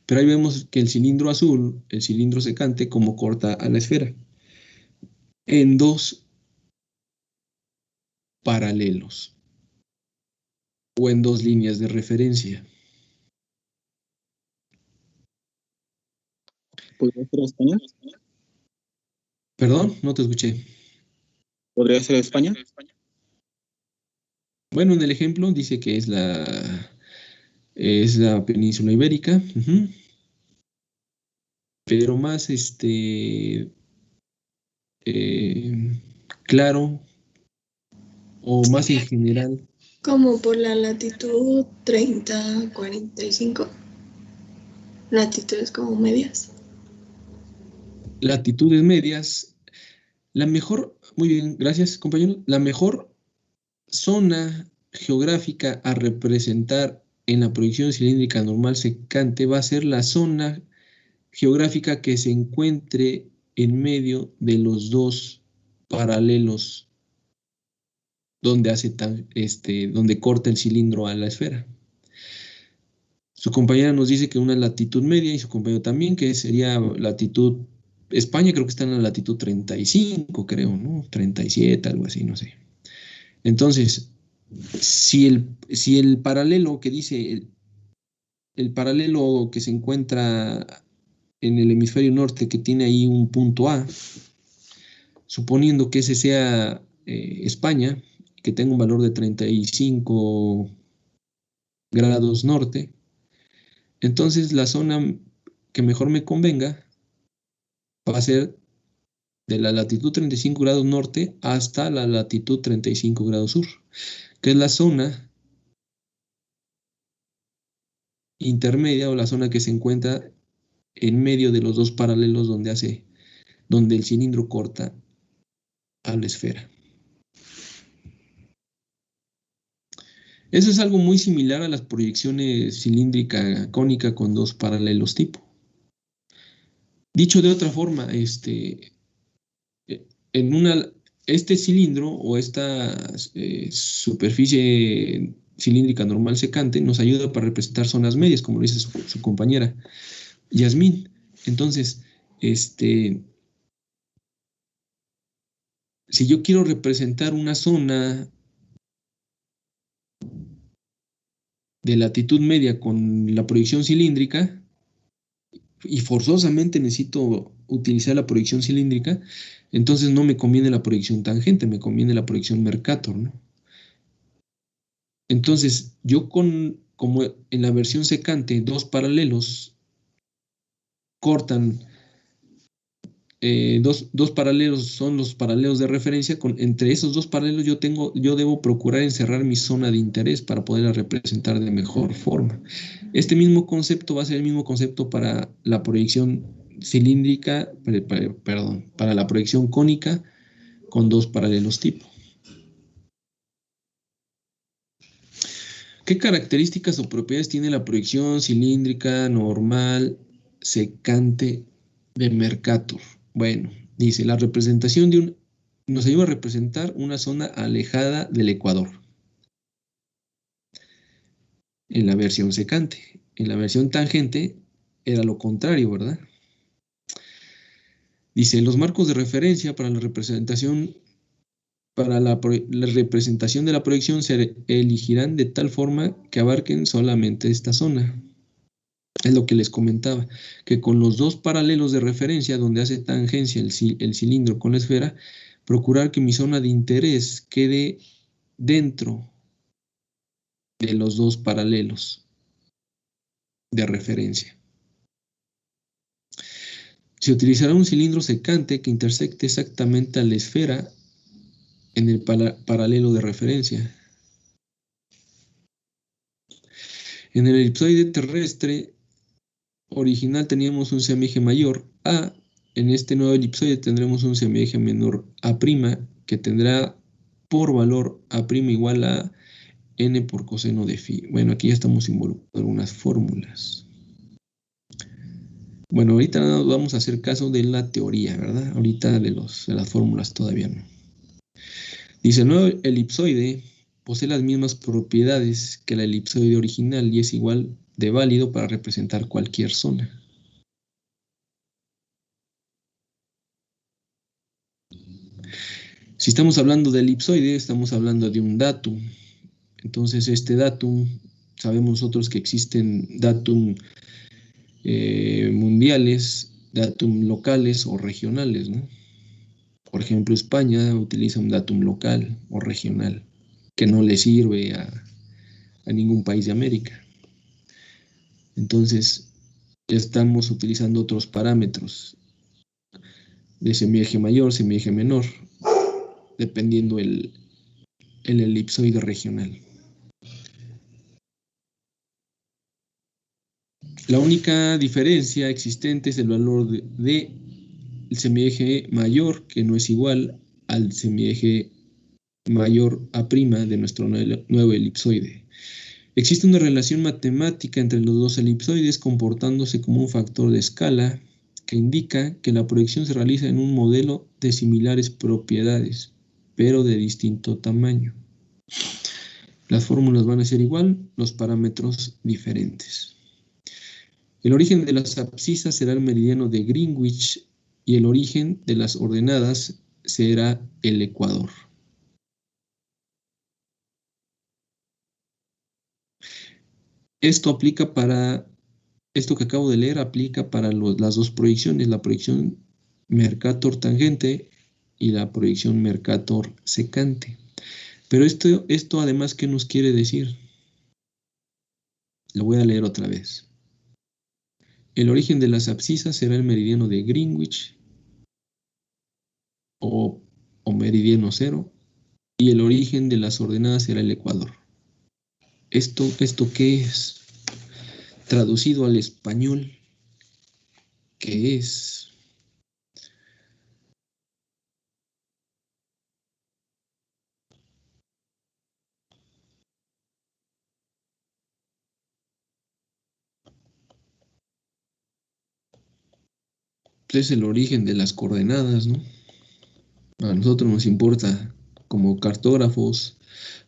Pero ahí vemos que el cilindro azul, el cilindro secante, como corta a la esfera en dos paralelos o en dos líneas de referencia. ¿Podría ser España? Perdón, no te escuché. ¿Podría ser España? Bueno, en el ejemplo dice que es la península ibérica. pero más claro o más en general. Como por la latitud 30, 45. Latitudes como medias. Latitudes medias. La mejor, muy bien, gracias compañero. La mejor zona geográfica a representar en la proyección cilíndrica normal secante va a ser la zona geográfica que se encuentre en medio de los dos paralelos donde corta el cilindro a la esfera. Su compañera nos dice que una latitud media y su compañero también, que sería latitud, España creo que está en la latitud 35, creo, ¿no? 37, algo así, no sé. Entonces, si el paralelo que dice, el paralelo que se encuentra en el hemisferio norte, que tiene ahí un punto A, suponiendo que ese sea España, que tenga un valor de 35 grados norte, entonces la zona que mejor me convenga va a ser de la latitud 35 grados norte hasta la latitud 35 grados sur, que es la zona intermedia o la zona que se encuentra en medio de los dos paralelos donde el cilindro corta a la esfera. Eso es algo muy similar a las proyecciones cilíndrica cónica con dos paralelos tipo. Dicho de otra forma, este cilindro o esta superficie cilíndrica normal secante nos ayuda para representar zonas medias, como lo dice su compañera Yasmín. Entonces, si yo quiero representar una zona de latitud media con la proyección cilíndrica, y forzosamente necesito utilizar la proyección cilíndrica, entonces no me conviene la proyección tangente, me conviene la proyección Mercator, ¿no? Entonces, yo como en la versión secante, dos paralelos cortan, dos paralelos son los paralelos de referencia, entre esos dos paralelos yo debo procurar encerrar mi zona de interés para poderla representar de mejor forma. Este mismo concepto va a ser el mismo concepto para la proyección cilíndrica, para la proyección cónica con dos paralelos tipo. ¿Qué características o propiedades tiene la proyección cilíndrica normal secante de Mercator? Bueno, dice, la representación nos ayuda a representar una zona alejada del ecuador en la versión secante. En la versión tangente era lo contrario, ¿verdad? Dice, los marcos de referencia para la representación de la proyección se elegirán de tal forma que abarquen solamente esta zona. Es lo que les comentaba, que con los dos paralelos de referencia donde hace tangencia el cilindro con la esfera, procurar que mi zona de interés quede dentro de los dos paralelos de referencia. Se utilizará un cilindro secante que intersecte exactamente a la esfera en el paralelo de referencia. En el elipsoide terrestre original teníamos un semieje mayor A. En este nuevo elipsoide tendremos un semieje menor A', que tendrá por valor A' igual a n por coseno de phi. Bueno, aquí ya estamos involucrados en algunas fórmulas. Bueno, ahorita vamos a hacer caso de la teoría, ¿verdad? Ahorita de las fórmulas todavía no. Dice, el nuevo elipsoide posee las mismas propiedades que la elipsoide original y es igual de válido para representar cualquier zona. Si estamos hablando de elipsoide, estamos hablando de un datum. Entonces, este datum, sabemos nosotros que existen datum mundiales, datum locales o regionales, ¿no? Por ejemplo, España utiliza un datum local o regional que no le sirve a ningún país de América. Entonces, ya estamos utilizando otros parámetros de semieje mayor, semieje menor, dependiendo el elipsoide regional. La única diferencia existente es el valor de el semieje mayor, que no es igual al semieje mayor A' de nuestro nuevo elipsoide. Existe una relación matemática entre los dos elipsoides comportándose como un factor de escala que indica que la proyección se realiza en un modelo de similares propiedades, pero de distinto tamaño. Las fórmulas van a ser igual, los parámetros diferentes. El origen de las abscisas será el meridiano de Greenwich y el origen de las ordenadas será el ecuador. Esto que acabo de leer aplica para las dos proyecciones, la proyección Mercator tangente y la proyección Mercator secante. Pero esto además, ¿qué nos quiere decir? Lo voy a leer otra vez. El origen de las abscisas será el meridiano de Greenwich o meridiano cero, y el origen de las ordenadas será el ecuador. ¿Esto qué es? Traducido al español, ¿qué es? Es el origen de las coordenadas, ¿no? A nosotros nos importa, como cartógrafos,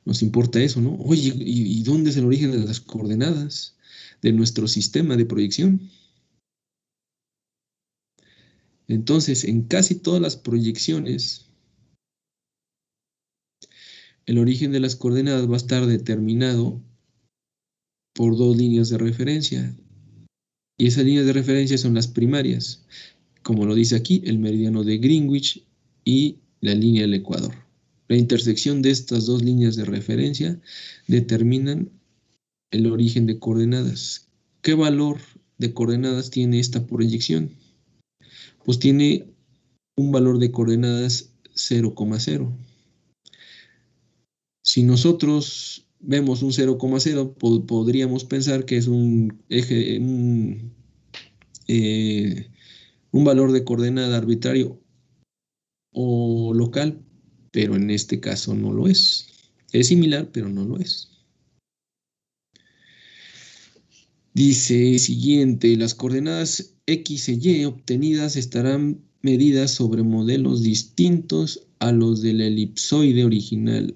nos importa eso, ¿no? Oye, ¿y dónde es el origen de las coordenadas de nuestro sistema de proyección? Entonces, en casi todas las proyecciones, el origen de las coordenadas va a estar determinado por dos líneas de referencia. Y esas líneas de referencia son las primarias, como lo dice aquí, el meridiano de Greenwich y la línea del ecuador. La intersección de estas dos líneas de referencia determinan el origen de coordenadas. ¿Qué valor de coordenadas tiene esta proyección? Pues tiene un valor de coordenadas 0,0. Si nosotros vemos un 0,0, podríamos pensar que es un valor de coordenada arbitrario o local, pero en este caso no lo es. Es similar, pero no lo es. Dice siguiente, las coordenadas X e Y obtenidas estarán medidas sobre modelos distintos a los del elipsoide original,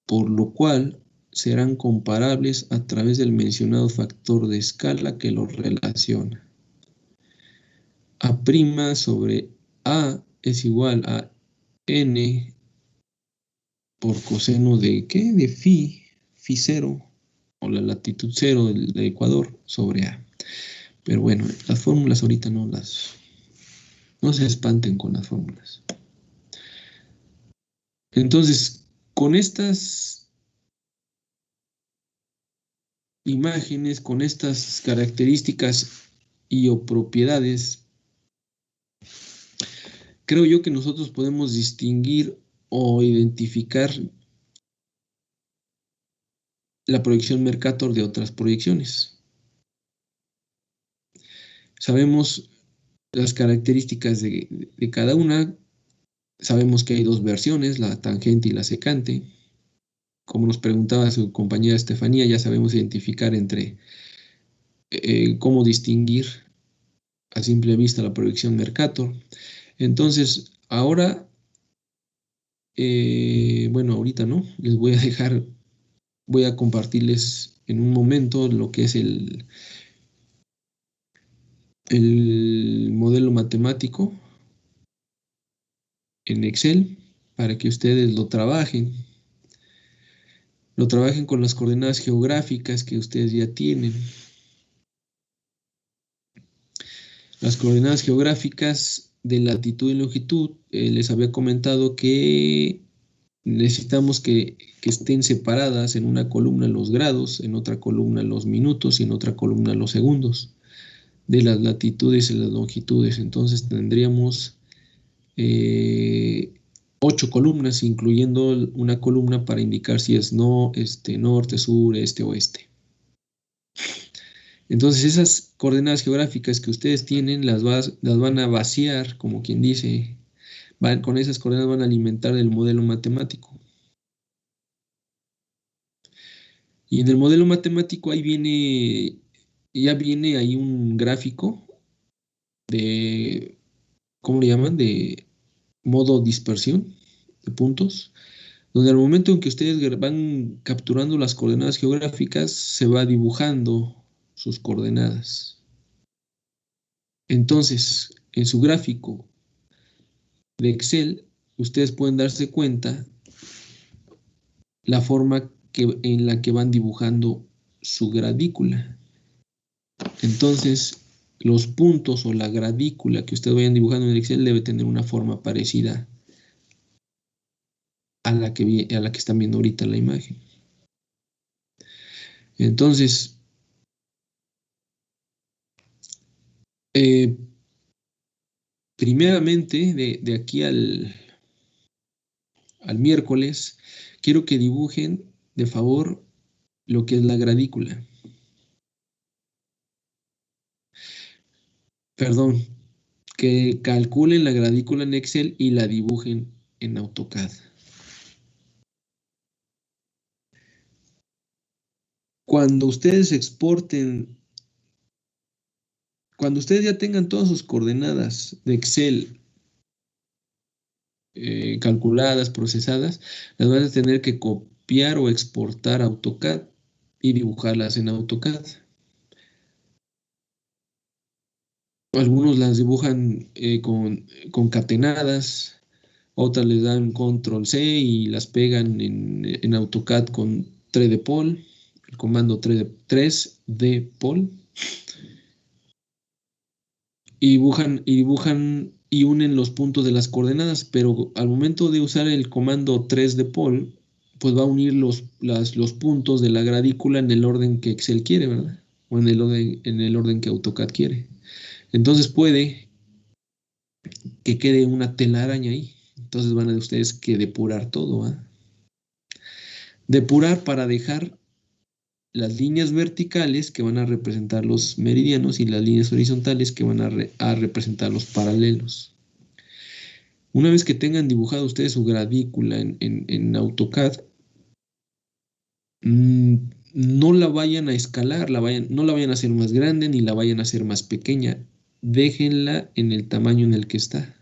por lo cual serán comparables a través del mencionado factor de escala que los relaciona. A' sobre A es igual a N por coseno de ¿qué? De phi 0, o la latitud 0 del ecuador sobre A. Pero bueno, las fórmulas ahorita no se espanten con las fórmulas. Entonces, con estas imágenes, con estas características y o propiedades, creo yo que nosotros podemos distinguir o identificar la proyección Mercator de otras proyecciones. Sabemos las características de cada una. Sabemos que hay dos versiones, la tangente y la secante. Como nos preguntaba su compañera Estefanía, ya sabemos identificar entre cómo distinguir a simple vista la proyección Mercator. Entonces, ahora, bueno, ahorita no, les voy a dejar, voy a compartirles en un momento lo que es el modelo matemático en Excel para que ustedes lo trabajen con las coordenadas geográficas que ustedes ya tienen. Las coordenadas geográficas de latitud y longitud, les había comentado que necesitamos que estén separadas en una columna los grados, en otra columna los minutos y en otra columna los segundos. de las latitudes y las longitudes. Entonces tendríamos 8 columnas, incluyendo una columna para indicar si es norte, sur, este, oeste. Entonces esas coordenadas geográficas que ustedes tienen las van a vaciar, como quien dice, con esas coordenadas van a alimentar el modelo matemático. Y en el modelo matemático ya viene ahí un gráfico de, ¿cómo le llaman? De modo dispersión de puntos, donde al momento en que ustedes van capturando las coordenadas geográficas, se va dibujando sus coordenadas. Entonces, en su gráfico de Excel, ustedes pueden darse cuenta la forma en la que van dibujando su gradícula. Entonces, los puntos o la gradícula que ustedes vayan dibujando en Excel debe tener una forma parecida a la que están viendo ahorita en la imagen. Entonces, primeramente, de aquí al miércoles, quiero que dibujen, de favor, lo que es la gradícula. Perdón, que calculen la gradícula en Excel y la dibujen en AutoCAD. Cuando ustedes exporten, cuando ustedes ya tengan todas sus coordenadas de Excel calculadas, procesadas, las van a tener que copiar o exportar a AutoCAD y dibujarlas en AutoCAD. Algunos las dibujan concatenadas, otras les dan control C y las pegan en AutoCAD con 3D Pol, el comando 3D Pol, y dibujan y unen los puntos de las coordenadas, pero al momento de usar el comando 3D Pol, pues va a unir los puntos de la gradícula en el orden que Excel quiere, ¿verdad? O en el orden que AutoCAD quiere. Entonces puede que quede una telaraña ahí. Entonces van a ustedes que depurar todo, ¿eh? Depurar para dejar las líneas verticales que van a representar los meridianos y las líneas horizontales que van a representar los paralelos. Una vez que tengan dibujado ustedes su gradícula en AutoCAD, no la vayan a escalar, no la vayan a hacer más grande ni la vayan a hacer más pequeña. Déjenla en el tamaño en el que está.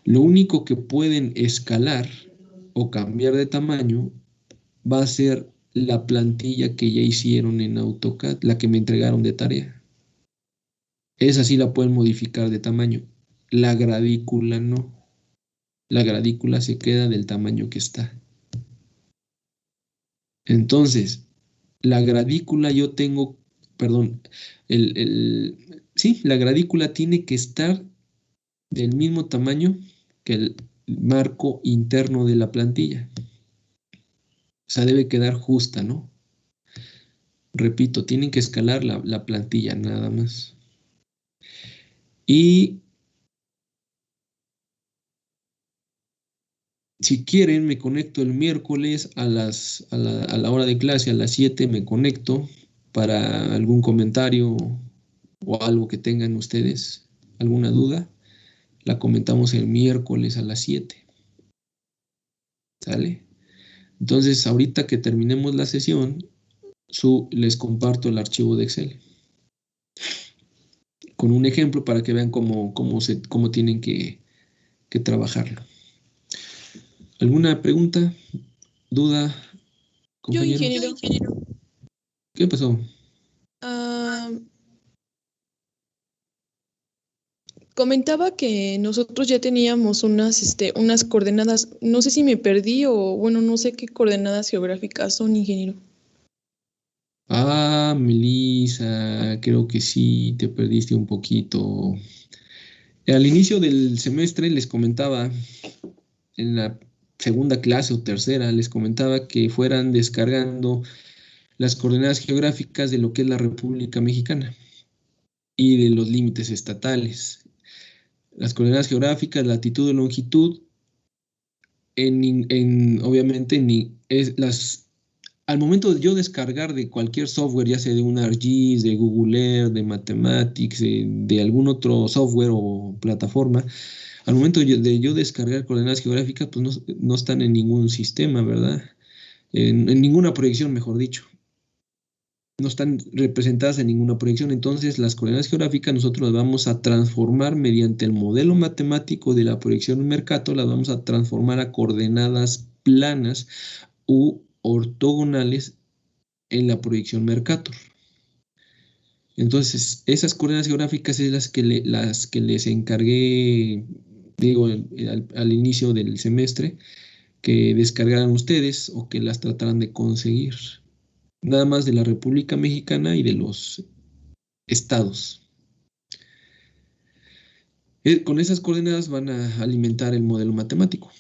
Lo único que pueden escalar o cambiar de tamaño va a ser la plantilla que ya hicieron en AutoCAD, la que me entregaron de tarea. Esa sí la pueden modificar de tamaño. La gradícula no. La gradícula se queda del tamaño que está. Entonces, la gradícula la gradícula tiene que estar del mismo tamaño que el marco interno de la plantilla. O sea, debe quedar justa, ¿no? Repito, tienen que escalar la plantilla nada más. Y si quieren, me conecto el miércoles a la hora de clase, a las 7 me conecto para algún comentario o algo que tengan ustedes, alguna duda. La comentamos el miércoles a las 7. ¿Sale? Entonces, ahorita que terminemos la sesión, les comparto el archivo de Excel con un ejemplo para que vean cómo tienen que trabajarlo. ¿Alguna pregunta? ¿Duda? Yo, ¿Compañero? ingeniero. ¿Qué pasó? Comentaba que nosotros ya teníamos unas coordenadas, no sé si me perdí o bueno, no sé qué coordenadas geográficas son, ingeniero. Ah, Melissa, creo que sí, te perdiste un poquito. Al inicio del semestre les comentaba, en la segunda clase o tercera, les comentaba que fueran descargando las coordenadas geográficas de lo que es la República Mexicana y de los límites estatales. Las coordenadas geográficas, latitud y longitud, obviamente, al momento de yo descargar de cualquier software, ya sea de un ArcGIS, de Google Earth, de Mathematics, de algún otro software o plataforma, al momento de yo descargar coordenadas geográficas, pues no están en ningún sistema, ¿verdad? En ninguna proyección, mejor dicho. No están representadas en ninguna proyección. Entonces, las coordenadas geográficas nosotros las vamos a transformar mediante el modelo matemático de la proyección Mercator, las vamos a transformar a coordenadas planas u ortogonales en la proyección Mercator. Entonces, esas coordenadas geográficas es las que les encargué, digo, al inicio del semestre, que descargaran ustedes o que las trataran de conseguir. Nada más de la República Mexicana y de los estados. Con esas coordenadas van a alimentar el modelo matemático.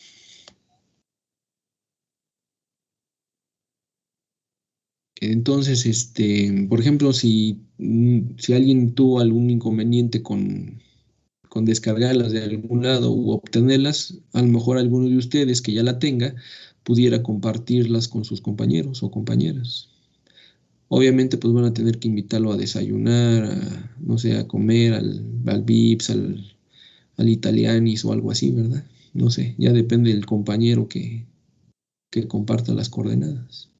Entonces, por ejemplo, si alguien tuvo algún inconveniente con descargarlas de algún lado u obtenerlas, a lo mejor alguno de ustedes que ya la tenga pudiera compartirlas con sus compañeros o compañeras. Obviamente, pues van a tener que invitarlo a desayunar, no sé, a comer al Vips, al Italianis o algo así, ¿verdad? No sé, ya depende del compañero que comparta las coordenadas.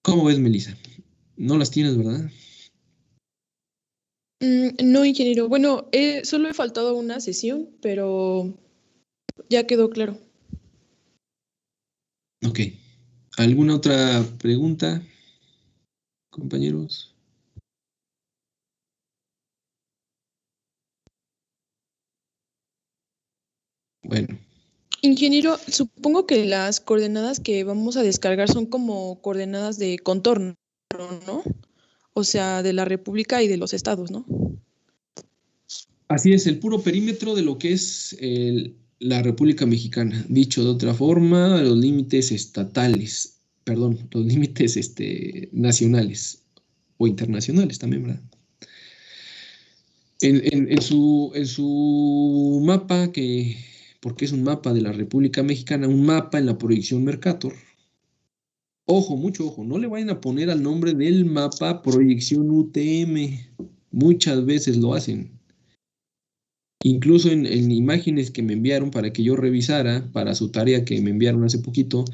¿Cómo ves, Melissa? No las tienes, ¿verdad? No, ingeniero. Bueno, solo he faltado una sesión, pero ya quedó claro. Ok. ¿Alguna otra pregunta, compañeros? Bueno. Ingeniero, supongo que las coordenadas que vamos a descargar son como coordenadas de contorno, ¿no? O sea, de la República y de los estados, ¿no? Así es, el puro perímetro de lo que es la República Mexicana. Dicho de otra forma, los límites estatales, perdón, los límites nacionales o internacionales también, ¿verdad? En su mapa, porque es un mapa de la República Mexicana, un mapa en la proyección Mercator. Ojo, mucho ojo, no le vayan a poner al nombre del mapa proyección UTM. Muchas veces lo hacen. Incluso en imágenes que me enviaron para que yo revisara, para su tarea que me enviaron hace poquito,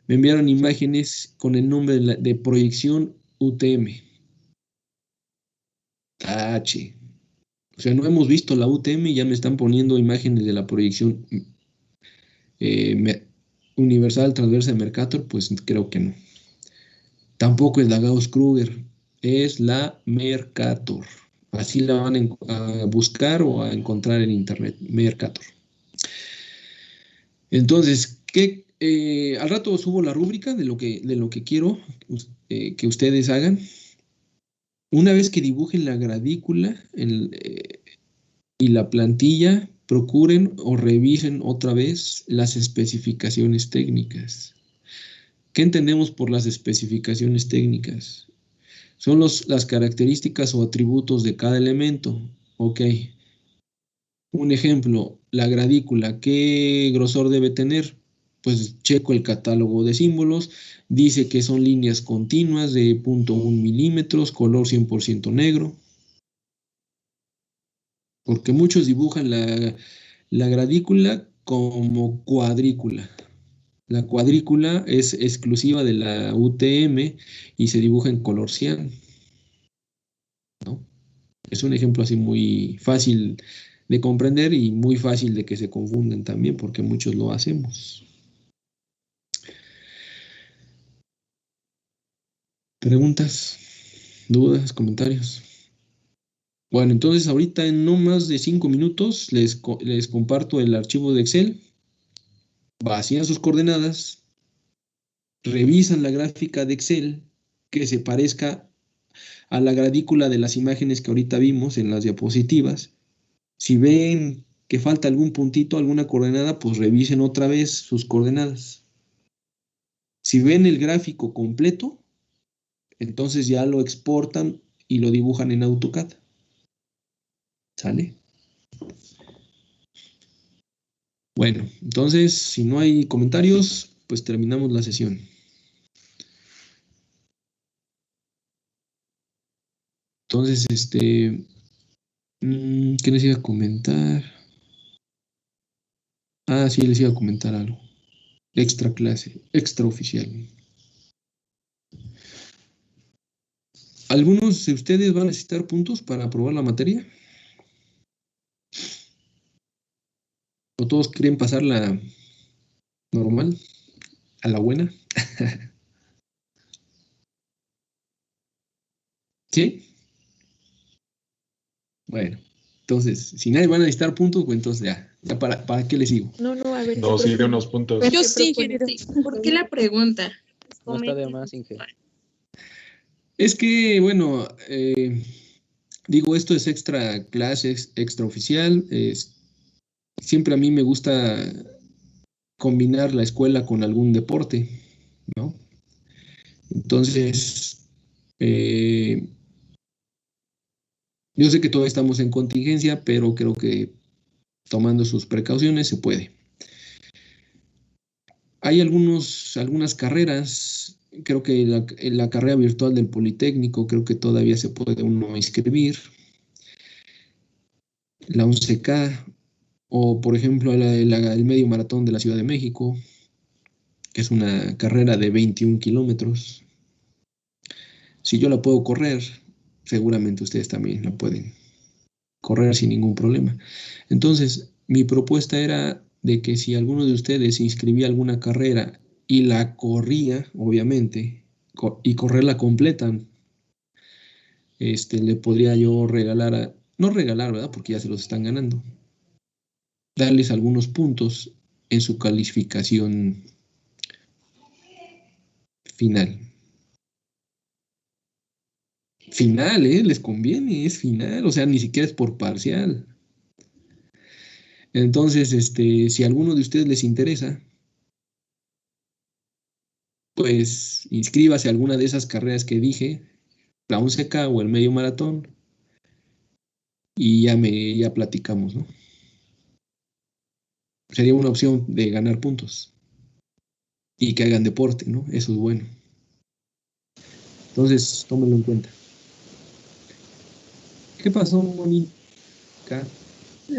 me enviaron imágenes con el nombre de proyección UTM. Tache. O sea, no hemos visto la UTM y ya me están poniendo imágenes de la proyección universal transversa de Mercator, pues creo que no. Tampoco es la Gauss-Kruger, es la Mercator. Así la van a buscar o a encontrar en internet, Mercator. Entonces, al rato subo la rúbrica de lo que quiero que ustedes hagan. Una vez que dibujen la gradícula y la plantilla, procuren o revisen otra vez las especificaciones técnicas. ¿Qué entendemos por las especificaciones técnicas? Son las características o atributos de cada elemento. Ok. Un ejemplo, la gradícula, ¿qué grosor debe tener? Pues checo el catálogo de símbolos, dice que son líneas continuas de 0.1 milímetros, color 100% negro. Porque muchos dibujan la gradícula como cuadrícula. La cuadrícula es exclusiva de la UTM y se dibuja en color cian, ¿no? Es un ejemplo así muy fácil de comprender y muy fácil de que se confundan también, porque muchos lo hacemos. ¿Preguntas? ¿Dudas? ¿Comentarios? Bueno, entonces ahorita en no más de 5 minutos les comparto el archivo de Excel, vacían sus coordenadas, revisan la gráfica de Excel que se parezca a la gradícula de las imágenes que ahorita vimos en las diapositivas. Si ven que falta algún puntito, alguna coordenada, pues revisen otra vez sus coordenadas. Si ven el gráfico completo, entonces ya lo exportan y lo dibujan en AutoCAD. ¿Sale? Bueno, entonces, si no hay comentarios, pues terminamos la sesión. Entonces, ¿qué les iba a comentar? Ah, sí, les iba a comentar algo. Extra clase, extra oficial. ¿Algunos de ustedes van a necesitar puntos para aprobar la materia? ¿O todos quieren pasarla normal, a la buena? ¿Sí? Bueno, entonces, si nadie va a necesitar puntos, pues entonces ya ¿para qué les sigo? No, a ver. No, sí, de unos puntos. Yo sí, ingeniero. ¿Por qué la pregunta? No está de más, Inge. Es que, bueno, digo, esto es extra clase, extra oficial. Siempre a mí me gusta combinar la escuela con algún deporte, ¿no? Entonces, yo sé que todavía estamos en contingencia, pero creo que tomando sus precauciones se puede. Hay algunas carreras, creo que la carrera virtual del Politécnico, creo que todavía se puede uno inscribir. La 11K, o por ejemplo el medio maratón de la Ciudad de México, que es una carrera de 21 kilómetros. Si yo la puedo correr, seguramente ustedes también la pueden correr sin ningún problema. Entonces, mi propuesta era de que si alguno de ustedes se inscribía a alguna carrera y la corría, obviamente, y correrla completa, le podría yo regalar, no regalar, ¿verdad? Porque ya se los están ganando. Darles algunos puntos en su calificación final. Final, les conviene, es final, o sea, ni siquiera es por parcial. Entonces, si a alguno de ustedes les interesa, pues inscríbase a alguna de esas carreras que dije, la 11K o el medio maratón, y ya platicamos, ¿no? Sería una opción de ganar puntos y que hagan deporte, ¿no? Eso es bueno. Entonces, tómenlo en cuenta. ¿Qué pasó, Mónica?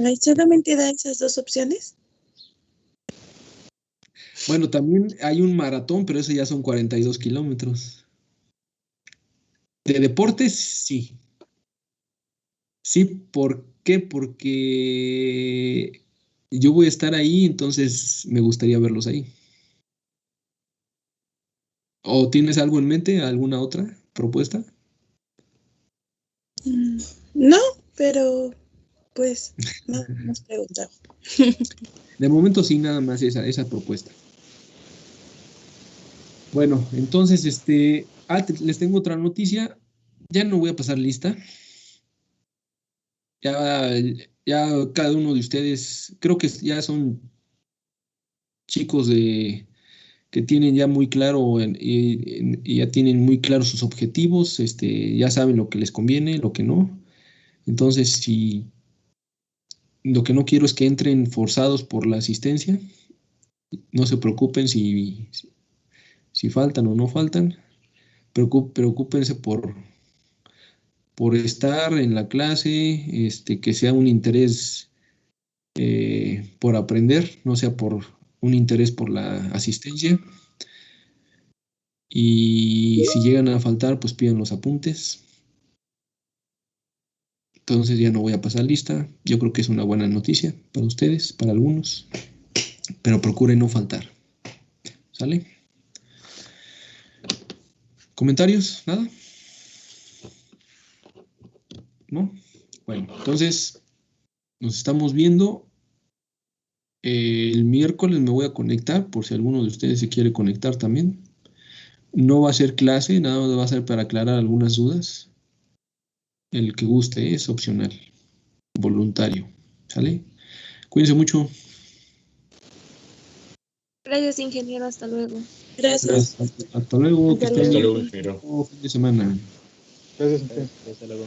Ay, ¿solamente da esas dos opciones? Bueno, también hay un maratón, pero eso ya son 42 kilómetros. De deportes, sí. Sí, ¿por qué? Porque yo voy a estar ahí, entonces me gustaría verlos ahí. ¿O tienes algo en mente? ¿Alguna otra propuesta? No, pero pues no hemos preguntado. De momento sí, nada más esa propuesta. Bueno, entonces, les tengo otra noticia. Ya no voy a pasar lista. Ya cada uno de ustedes, creo que ya son chicos que tienen ya muy claro y ya tienen muy claros sus objetivos, ya saben lo que les conviene, lo que no. Entonces, si lo que no quiero es que entren forzados por la asistencia, no se preocupen si faltan o no faltan, preocúpense por estar en la clase, que sea un interés por aprender, no sea por un interés por la asistencia. Y si llegan a faltar, pues pidan los apuntes. Entonces ya no voy a pasar lista. Yo creo que es una buena noticia para ustedes, para algunos. Pero procuren no faltar. ¿Sale? ¿Comentarios? ¿Nada? ¿No? Bueno, entonces nos estamos viendo. El miércoles me voy a conectar por si alguno de ustedes se quiere conectar también. No va a ser clase, nada más va a ser para aclarar algunas dudas. El que guste es opcional, voluntario. ¿Sale? Cuídense mucho. Gracias, ingeniero. Hasta luego. Gracias. Hasta luego, que Hasta estén Hasta bien. luego, ingeniero. Fin de semana. Gracias. Hasta luego.